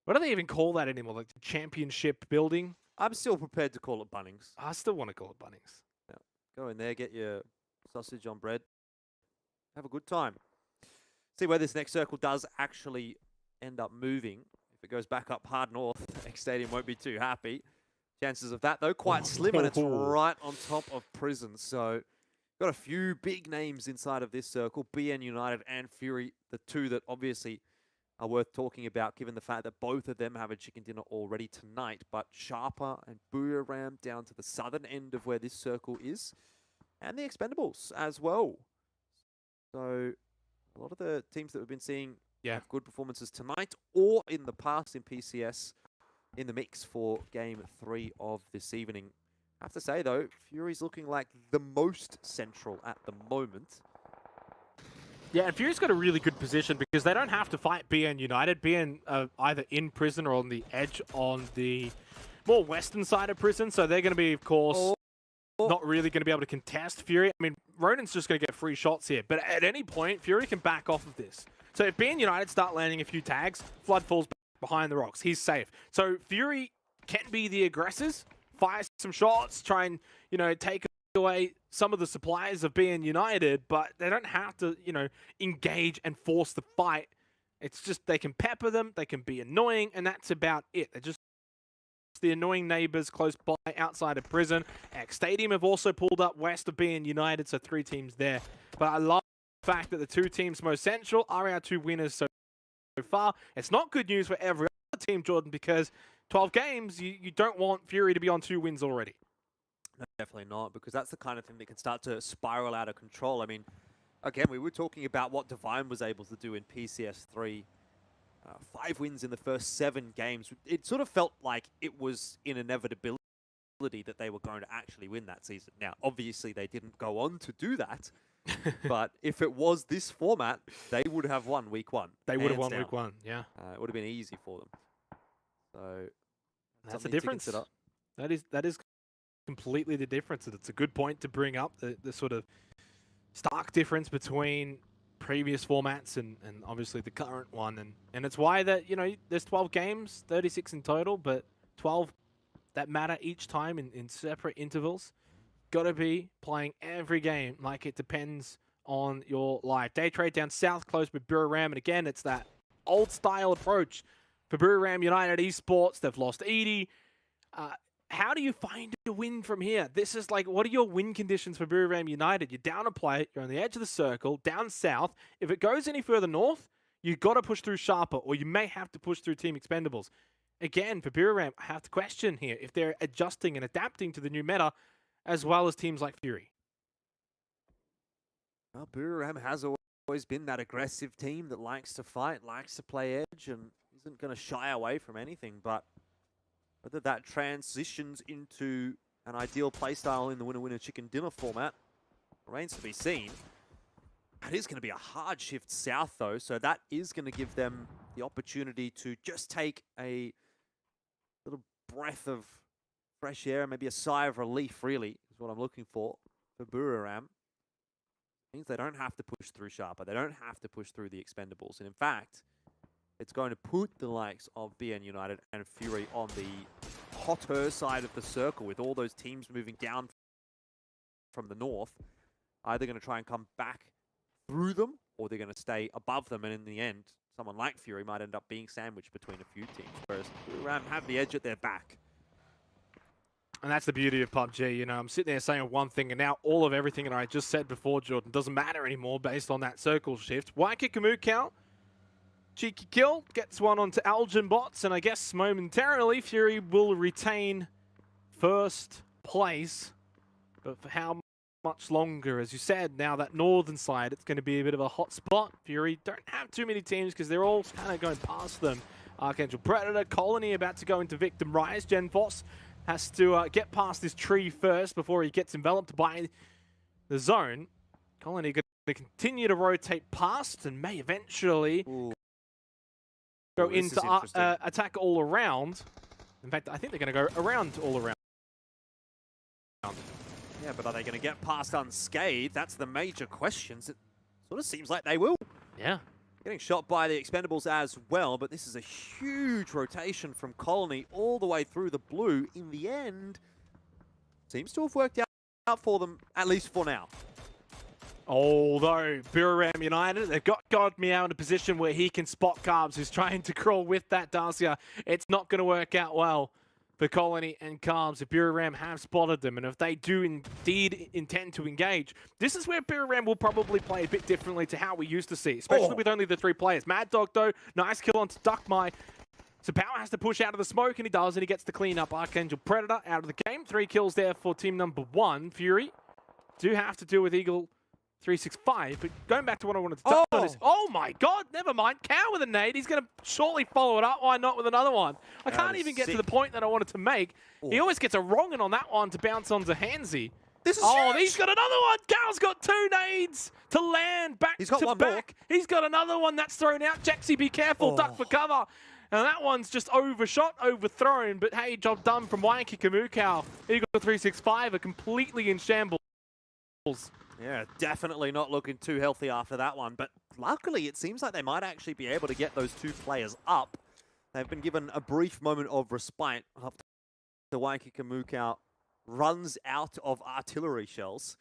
What do they even call that anymore? Like the championship building? I'm still prepared to call it Bunnings. I still want to call it Bunnings. Yeah. Go in there, get your sausage on bread. Have a good time. See where this next circle does actually end up moving. If it goes back up hard north, X Stadium won't be too happy. Chances of that, though, quite slim, and it's right on top of Prison. So got a few big names inside of this circle. BN United and Fury, the 2 that obviously are worth talking about, given the fact that both of them have a chicken dinner already tonight. But Sharper and Booyah down to the southern end of where this circle is. And the Expendables as well. So a lot of the teams that we've been seeing have good performances tonight or in the past in PCS in the mix for Game 3 of this evening. I have to say, though, Fury's looking like the most central at the moment. Yeah, and Fury's got a really good position because they don't have to fight BN United. BN either in Prison or on the edge on the more western side of Prison. So they're going to be, of course, not really going to be able to contest Fury. I mean, Ronin's just going to get free shots here. But at any point, Fury can back off of this. So if BN United start landing a few tags, Flood falls behind the rocks. He's safe. So Fury can be the aggressors, fire some shots, try and, you know, take away some of the supplies of BN United, but they don't have to, you know, engage and force the fight. It's just they can pepper them, they can be annoying, and that's about it. They're just the annoying neighbors close by outside of Prison. X Stadium have also pulled up west of BN United, so 3 teams there. But I love the fact that the 2 teams most central are our 2 winners so far. It's not good news for every other team, Jordan, because 12 games, you don't want Fury to be on 2 wins already. No, definitely not, because that's the kind of thing that can start to spiral out of control. I mean, again, we were talking about what Divine was able to do in PCS 3. 5 wins in the first 7 games. It sort of felt like it was an inevitability that they were going to actually win that season. Now, obviously, they didn't go on to do that. But if it was this format, they would have won week 1. They would have won week 1, yeah. It would have been easy for them. So that's the difference. That is completely the difference. It's a good point to bring up, the sort of stark difference between previous formats and obviously the current one. And it's why that, you know, there's 12 games, 36 in total, but 12 that matter each time in separate intervals. Got to be playing every game like it depends on your life. Day trade down south, close with Buriram, and again, it's that old style approach for Buriram United Esports. They've lost Edie. How do you find a win from here? This is like, what are your win conditions for Buriram United? You're down a player, you're on the edge of the circle, down south. If it goes any further north, you've got to push through Sharper, or you may have to push through Team Expendables. Again, for Buriram, I have to question here if they're adjusting and adapting to the new meta, as well as teams like Fury. Well, Buriram has always been that aggressive team that likes to fight, likes to play edge, and isn't going to shy away from anything. But whether that transitions into an ideal playstyle in the winner-winner chicken dinner format remains to be seen. It is going to be a hard shift south, though, so that is going to give them the opportunity to just take a little breath of fresh air, maybe a sigh of relief, really, is what I'm looking for Buriram. Means they don't have to push through Sharper. They don't have to push through the Expendables. And in fact, it's going to put the likes of BN United and Fury on the hotter side of the circle, with all those teams moving down from the north. Either going to try and come back through them, or they're going to stay above them. And in the end, someone like Fury might end up being sandwiched between a few teams, whereas Buriram have the edge at their back. And that's the beauty of PUBG. You know, I'm sitting there saying one thing, and now all of everything that I just said before, Jordan, doesn't matter anymore based on that circle shift. Waikikamuka, cheeky kill, gets one onto Algin bots, and I guess momentarily Fury will retain first place. But for how much longer? As you said, now that northern side, it's going to be a bit of a hot spot. Fury don't have too many teams because they're all kind of going past them. Archangel Predator, Colony about to go into Victim Rise. Genfoss has to get past this tree first before he gets enveloped by the zone. Colony going to continue to rotate past and may eventually go into attack all around. In fact, I think they're going to go around all around. Yeah, but are they going to get past unscathed? That's the major question. It sort of seems like they will. Yeah. Getting shot by the Expendables as well, but this is a huge rotation from Colony all the way through the blue. In the end, seems to have worked out for them, at least for now. Although Buriram United, they've got God Meow in a position where he can spot Carbs, who's trying to crawl with that Darcia. It's not going to work out well for Colony and Carbs if Buriram have spotted them, and if they do indeed intend to engage. This is where Buriram will probably play a bit differently to how we used to see, especially with only the 3 players. Mad Dog, though, nice kill onto Duckmai. So Power has to push out of the smoke, and he does, and he gets to clean up Archangel Predator out of the game. 3 kills there for team number 1. Fury do have to deal with Eagle 365, but going back to what I wanted to touch on is, oh my god, never mind. Cow with a nade. He's going to surely follow it up. Why not with another one? I can't even get to the point that I wanted to make. He always gets a wrong on that one to bounce onto Hansi. This is huge. He's got another one. Cow's got 2 nades to land back He's got to one back. more. He's got another one that's thrown out. Jaxie, be careful. Duck for cover. And that one's just overshot, overthrown. But hey, job done from Waikikamuka. Eagle 365 are completely in shambles. Yeah, definitely not looking too healthy after that one. But luckily, it seems like they might actually be able to get those 2 players up. They've been given a brief moment of respite after the Waikikamuka runs out of artillery shells.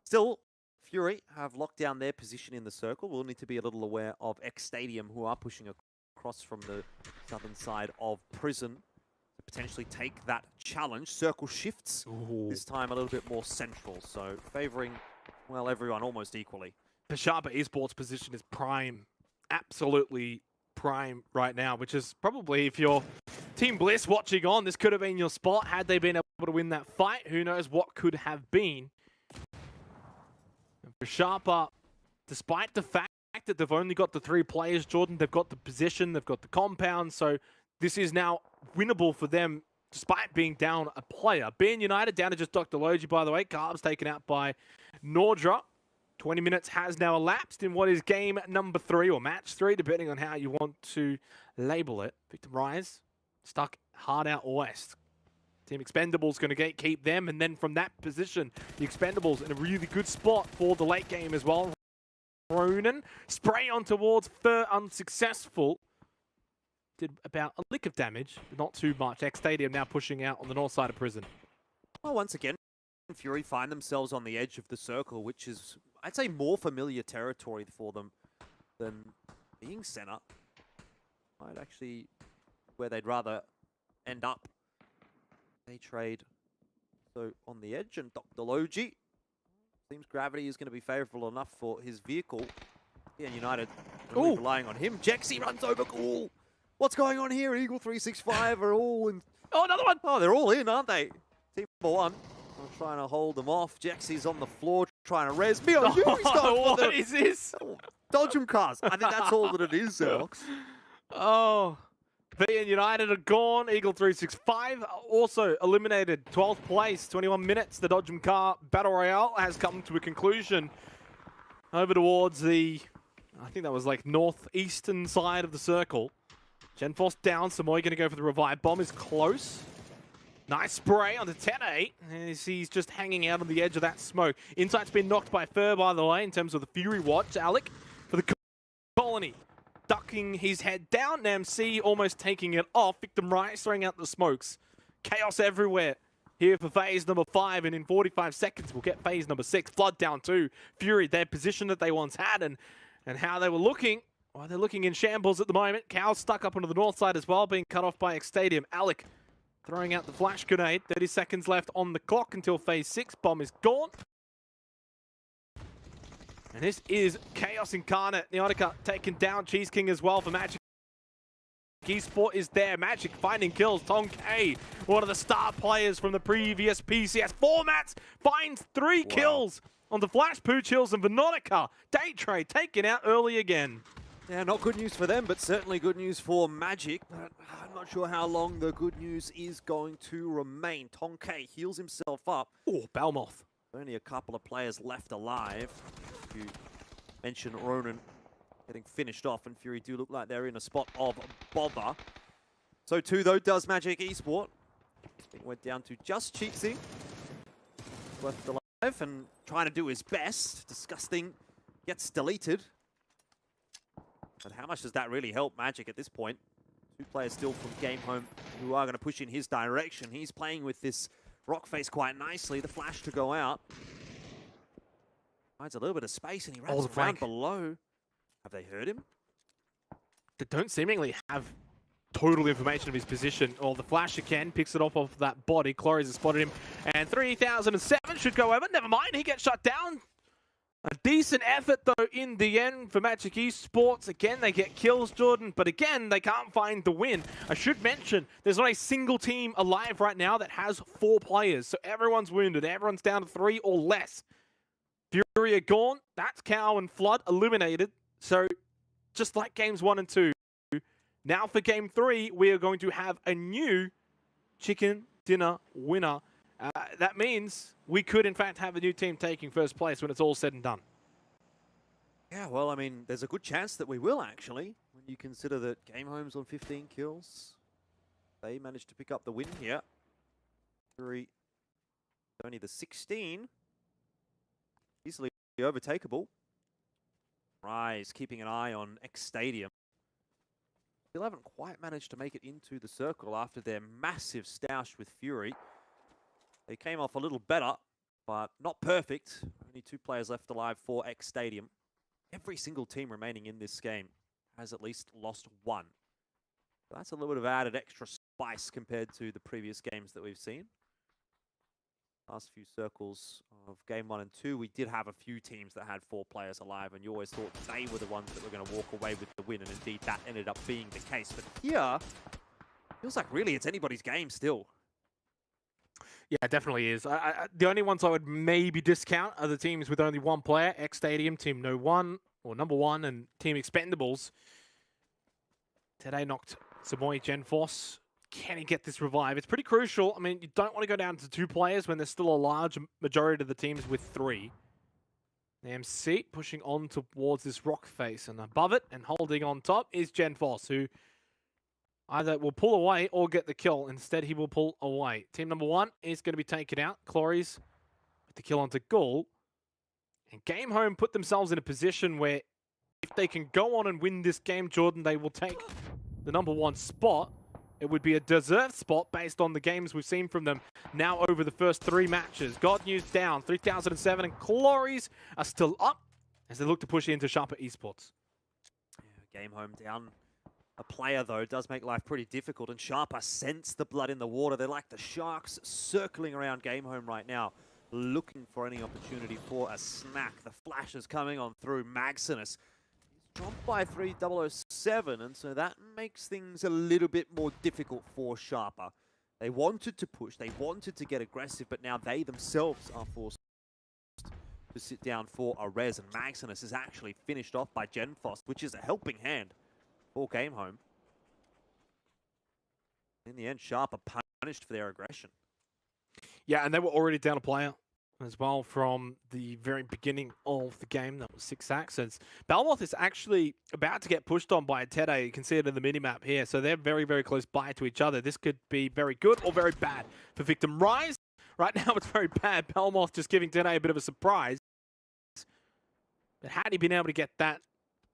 Still, Fury have locked down their position in the circle. We'll need to be a little aware of X Stadium, who are pushing across from the southern side of Prison to potentially take that challenge. Circle shifts, this time a little bit more central, so favoring, well, everyone almost equally. The Sharper Esports position is prime, absolutely prime right now, which is probably, if you're Team Bliss watching on, this could have been your spot had they been able to win that fight. Who knows what could have been. And for Sharper, despite the fact that they've only got the 3 players, Jordan, they've got the position, they've got the compound, so this is now winnable for them despite being down a player. BN United down to just Dr. Logi, by the way. Carbs taken out by Nordra. 20 minutes has now elapsed in what is game number 3, or match 3, depending on how you want to label it. Victim Rise stuck hard out west. Team Expendables going to keep them, and then from that position, the Expendables in a really good spot for the late game as well. Ronan, spray on towards Fur, unsuccessful. Did about a lick of damage, but not too much. X Stadium now pushing out on the north side of Prison. Well, once again, Fury find themselves on the edge of the circle, which is, I'd say, more familiar territory for them than being center. Might actually where they'd rather end up. They trade so on the edge, and Dr. Logi seems gravity is going to be favorable enough for his vehicle. Yeah, United really relying on him. Jexy runs over Ghoul. What's going on here? Eagle 365 are all in. Oh, another one! Oh, they're all in, aren't they? Team number one. I'm trying to hold them off. Jexy's on the floor trying to res. What is this? Dodge him, cars. I think that's all that it is, Alex. Oh, VN United are gone. Eagle 365 also eliminated. 12th place, 21 minutes. The Dodgem Car Battle Royale has come to a conclusion. Over towards the, I think that was like northeastern side of the circle. Genforce down. Samoy going to go for the revive. Bomb is close. Nice spray on the 10-8. As he's just hanging out on the edge of that smoke. Insight's been knocked by Fur, by the way, in terms of the Fury watch. Alec for the Colony. Ducking his head down. MC almost taking it off. Victim Rice throwing out the smokes. Chaos everywhere here for phase number 5. And in 45 seconds, we'll get phase number 6. Flood down 2. Fury, their position that they once had and how they were looking. Well, they're looking in shambles at the moment. Cow's stuck up onto the north side as well, being cut off by X Stadium. Alec throwing out the flash grenade. 30 seconds left on the clock until phase 6. Bomb is gone. And this is Chaos Incarnate. Neotica taken down. Cheese King as well for Magic. Esport is there. Magic finding kills. Tong K, one of the star players from the previous PCS formats, finds 3 kills on the Flash, Pooch Hills, and Venotica. Day trade taken out early again. Yeah, not good news for them, but certainly good news for Magic. But I'm not sure how long the good news is going to remain. Tonke heals himself up. Oh, Balmoth. Only a couple of players left alive. You mentioned Ronan getting finished off, and Fury do look like they're in a spot of bother. So too, though, does Magic Esport. It went down to just Cheatsy. Left alive and trying to do his best. Disgusting gets deleted. But how much does that really help Magic at this point? 2 players still from Game Home who are going to push in his direction. He's playing with this rock face quite nicely. The flash to go out. Finds a little bit of space and he runs around below. Have they heard him? They don't seemingly have total information of his position. Or the flash again picks it off of that body. Clories has spotted him. And 3007 should go over. Never mind, he gets shut down. A decent effort, though, in the end for Magic Esports. Again, they get kills, Jordan, but again, they can't find the win. I should mention, there's not a single team alive right now that has 4 players, so everyone's wounded. Everyone's down to 3 or less. Fury are gone. That's Cow and Flood eliminated. So, just like games 1 and 2, now for game 3, we are going to have a new chicken dinner winner. That means we could, in fact, have a new team taking first place when it's all said and done. Yeah, well, I mean, there's a good chance that we will, actually, when you consider that Game Home's on 15 kills. They managed to pick up the win here. Fury, only the 16. Easily overtakeable. Rise keeping an eye on X Stadium. Still haven't quite managed to make it into the circle after their massive stoush with Fury. They came off a little better, but not perfect. Only 2 players left alive for X Stadium. Every single team remaining in this game has at least lost 1. That's a little bit of added extra spice compared to the previous games that we've seen. Last few circles of game 1 and 2, we did have a few teams that had 4 players alive, and you always thought they were the ones that were going to walk away with the win, and indeed that ended up being the case. But here, feels like really it's anybody's game still. Yeah, it definitely is. The only ones I would maybe discount are the teams with only 1 player. X Stadium, Team No 1, or Number 1, and Team Expendables. Today knocked Samoy Genforce. Can he get this revive? It's pretty crucial. I mean, you don't want to go down to 2 players when there's still a large majority of the teams with 3. MC pushing on towards this rock face, and above it and holding on top is Genforce, who either will pull away or get the kill. Instead, he will pull away. Team number 1 is going to be taken out. Clories with the kill onto Ghoul. And Game Home put themselves in a position where if they can go on and win this game, Jordan, they will take the number 1 spot. It would be a deserved spot based on the games we've seen from them now over the first 3 matches. God News down, 3007, and Glories are still up as they look to push into Sharper Esports. Yeah, Game Home down a player, though, does make life pretty difficult, and Sharper sense the blood in the water. They're like the sharks circling around Game Home right now, looking for any opportunity for a snack. The flashes coming on through. Maximus dropped by 3007, and so that makes things a little bit more difficult for Sharper. They wanted to push, they wanted to get aggressive, but now they themselves are forced to sit down for a res, and Maximus is actually finished off by Genfos, which is a helping hand for Game Home. In the end, Sharper punished for their aggression. Yeah, and they were already down a player as well from the very beginning of the game. That was 6 Saxons. Belmoth is actually about to get pushed on by a Tede. You can see it in the minimap here. So they're very, very close by to each other. This could be very good or very bad for Victim Rise. Right now, it's very bad. Belmoth just giving Tede a bit of a surprise. But had he been able to get that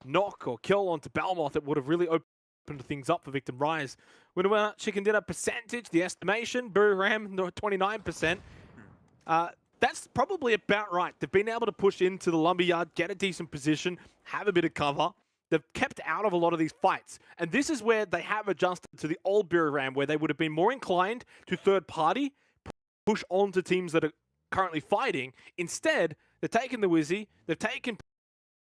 knock or kill onto Belmoth, it would have really opened things up for Victim Rise. Winner chicken dinner percentage, the estimation, Buru Ram 29%. That's probably about right. They've been able to push into the lumberyard, get a decent position, have a bit of cover. They've kept out of a lot of these fights. And this is where they have adjusted to the old Buru Ram, where they would have been more inclined to third party, push on to teams that are currently fighting. Instead, they're taking the Wizzy, they've taken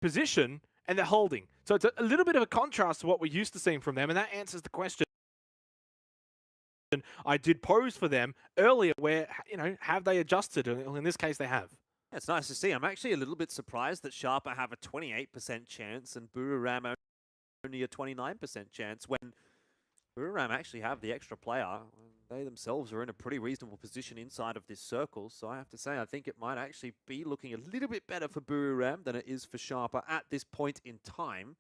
position, and they're holding. So it's a little bit of a contrast to what we're used to seeing from them, and that answers the question I did pose for them earlier, where, you know, have they adjusted? In this case, they have. Yeah, it's nice to see. I'm actually a little bit surprised that Sharper have a 28% chance and Buru Ram only a 29% chance, when Buru Ram actually have the extra player. They themselves are in a pretty reasonable position inside of this circle, so I have to say I think it might actually be looking a little bit better for Buru Ram than it is for Sharper at this point in time.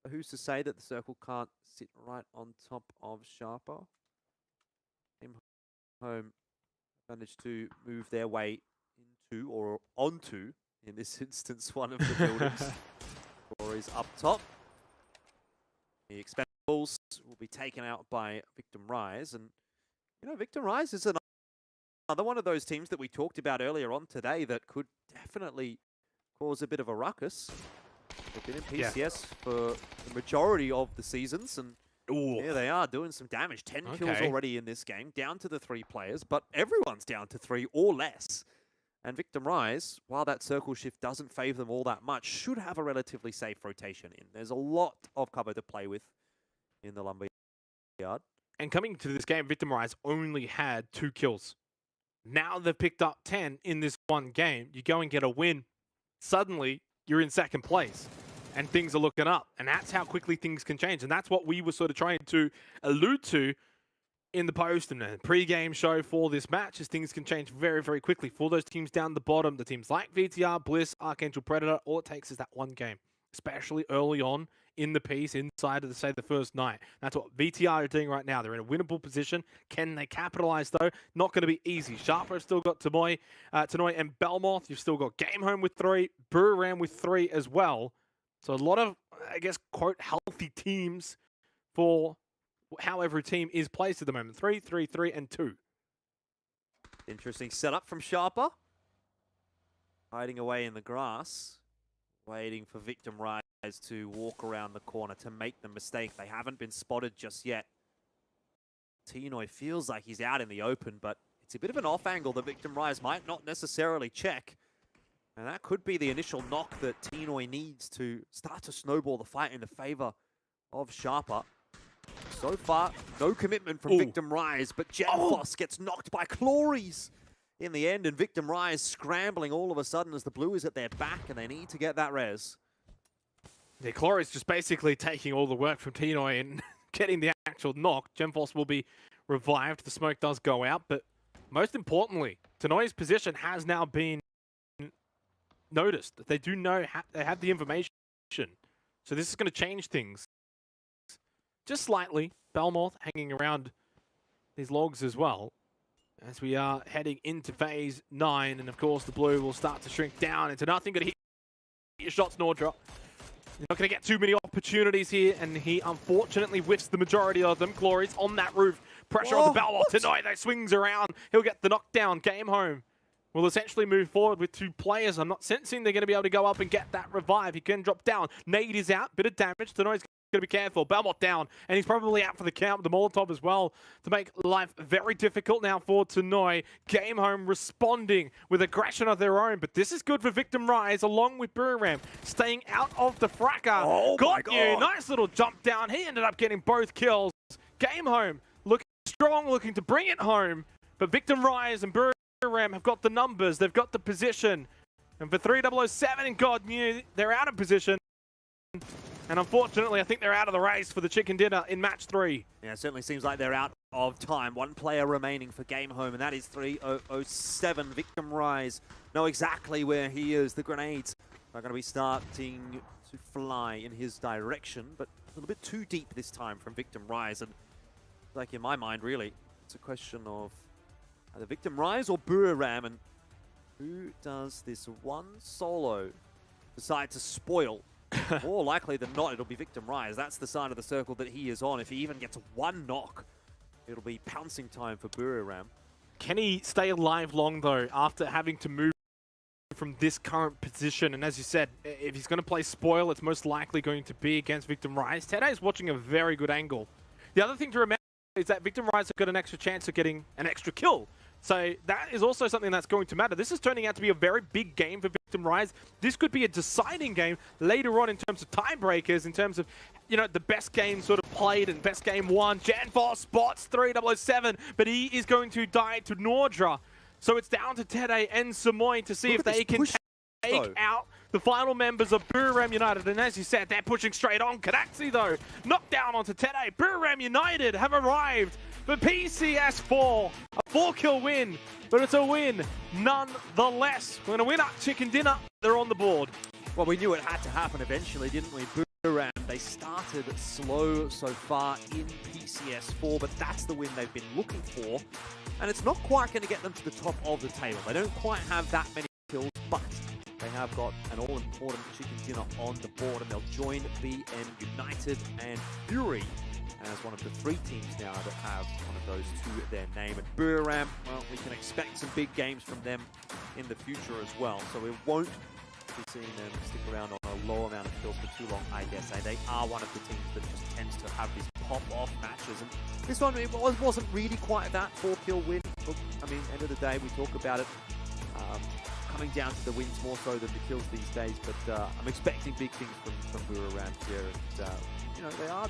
But who's to say that the circle can't sit right on top of Sharper? Game Home managed to move their way into, or onto, in this instance, one of the buildings. Glory's up top. The Expendables will be taken out by Victim Rise, and you know, Victim Rise is another one of those teams that we talked about earlier on today that could definitely cause a bit of a ruckus. They've been in PCS for the majority of the seasons, and here they are doing some damage. 10 kills already in this game, down to the 3 players, but everyone's down to 3 or less. And Victim Rise, while that circle shift doesn't favor them all that much, should have a relatively safe rotation in. There's a lot of cover to play with in the lumberyard. And coming to this game, Victim Rise only had 2 kills. Now they've picked up 10 in this one game. You go and get a win. Suddenly, you're in second place. And things are looking up. And that's how quickly things can change. And that's what we were sort of trying to allude to in the post and the pre-game show for this match, as things can change very, very quickly. For those teams down the bottom, the teams like VTR, Bliss, Archangel Predator, all it takes is that one game. Especially early on in the piece, inside of, say, the first night. That's what VTR are doing right now. They're in a winnable position. Can they capitalize, though? Not going to be easy. Sharper have still got Tanoy and Belmoth. You've still got Game Home with 3, Buru Ram with 3 as well. So a lot of, I guess, quote, healthy teams for how every team is placed at the moment. 3, 3, 3, and 2. Interesting setup from Sharper. Hiding away in the grass. Waiting for Victim Rise to walk around the corner to make the mistake. They haven't been spotted just yet. Tinoy feels like he's out in the open, but it's a bit of an off angle that Victim Rise might not necessarily check. And that could be the initial knock that Tinoy needs to start to snowball the fight in the favor of Sharper. So far, no commitment from Victim Rise, but Genfos gets knocked by Glories in the end, and Victim Rise scrambling all of a sudden as the blue is at their back and they need to get that res. Yeah, Glory's just basically taking all the work from Tinoy and getting the actual knock. Genfos will be revived. The smoke does go out, but most importantly, Tinoy's position has now been noticed. They do know, they have the information. So this is going to change things. Just slightly. Belmoth hanging around these logs as well, as we are heading into phase 9. And of course, the blue will start to shrink down into nothing. Gonna hit your shots, Nordra. You're not going to get too many off opportunities here, and he unfortunately whiffs the majority of them. Glory's on that roof. Pressure on the Belmont. Tonight, they swings around. He'll get the knockdown. Game home. Will essentially move forward with 2 players. I'm not sensing they're going to be able to go up and get that revive. He can drop down. Nade is out. Bit of damage. Tenoy's going to be careful. Belmont down. And he's probably out for the count with the Molotov as well to make life very difficult now for Tenoy. Game home responding with aggression of their own. But this is good for Victim Rise along with Buriram. Staying out of the fracker. Oh Got you. Nice little jump down. He ended up getting both kills. Game home. Looking strong. Looking to bring it home. But Victim Rise and Buriram have got the numbers. They've got the position. And for 3007 and God knew they're out of position. And unfortunately, I think they're out of the race for the chicken dinner in match 3. Yeah, it certainly seems like they're out of time. 1 player remaining for game home, and that is 3007. Victim Rise know exactly where he is. The grenades are going to be starting to fly in his direction, but a little bit too deep this time from Victim Rise. And like in my mind, really, it's a question of either Victim Rise or Buriram, and who does this one solo decide to spoil? More likely than not, it'll be Victim Rise. That's the side of the circle that he is on. If he even gets 1 knock, it'll be pouncing time for Buriram. Can he stay alive long, though, after having to move from this current position? And as you said, if he's going to play spoil, it's most likely going to be against Victim Rise. Tede is watching a very good angle. The other thing to remember is that Victim Rise have got an extra chance of getting an extra kill. So that is also something that's going to matter. This is turning out to be a very big game for Victim Rise. This could be a deciding game later on in terms of tiebreakers, in terms of, you know, the best game sort of played and best game won. Janfar spots 3007, but he is going to die to Nordra. So it's down to Tede and Samoy to see if they can take out the final members of Buriram United. And as you said, they're pushing straight on. Kadaxi, though, knocked down onto Tede. Buriram United have arrived for PCS4. A 4-kill win, but it's a win nonetheless. We're going to win up chicken dinner. They're on the board. Well, we knew it had to happen eventually, didn't we? Buriram, they started slow so far in PCS4, but that's the win they've been looking for. And it's not quite going to get them to the top of the table. They don't quite have that many kills, but they have got an all-important chicken dinner on the board, and they'll join BN United and Fury as one of the 3 teams now that have one of those to their name. And Buriram, well, we can expect some big games from them in the future as well. So we won't be seeing them stick around on a low amount of kills for too long, I guess. They are one of the teams that just tends to have these pop-off matches. And this one, it wasn't really quite that 4-kill win. Look, I mean, end of the day, we talk about it coming down to the wins more so than the kills these days. But I'm expecting big things from Buriram here. And, you know, they are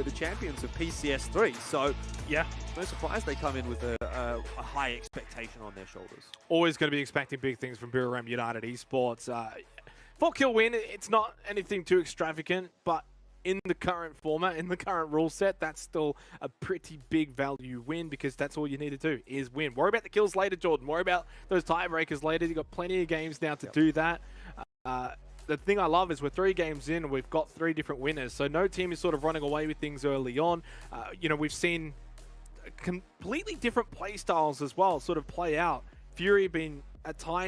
the champions of PCS3, so yeah, no surprise they come in with a high expectation on their shoulders. Always going to be expecting big things from Buriram United Esports. 4-kill win, it's not anything too extravagant, but in the current format, in the current rule set, that's still a pretty big value win, because that's all you need to do is win. Worry about the kills later, Jordan. Worry about those tiebreakers later. You've got plenty of games now to do that. The thing I love is we're 3 games in and we've got 3 different winners. So no team is sort of running away with things early on. You know, we've seen completely different play styles as well sort of play out. Fury being at times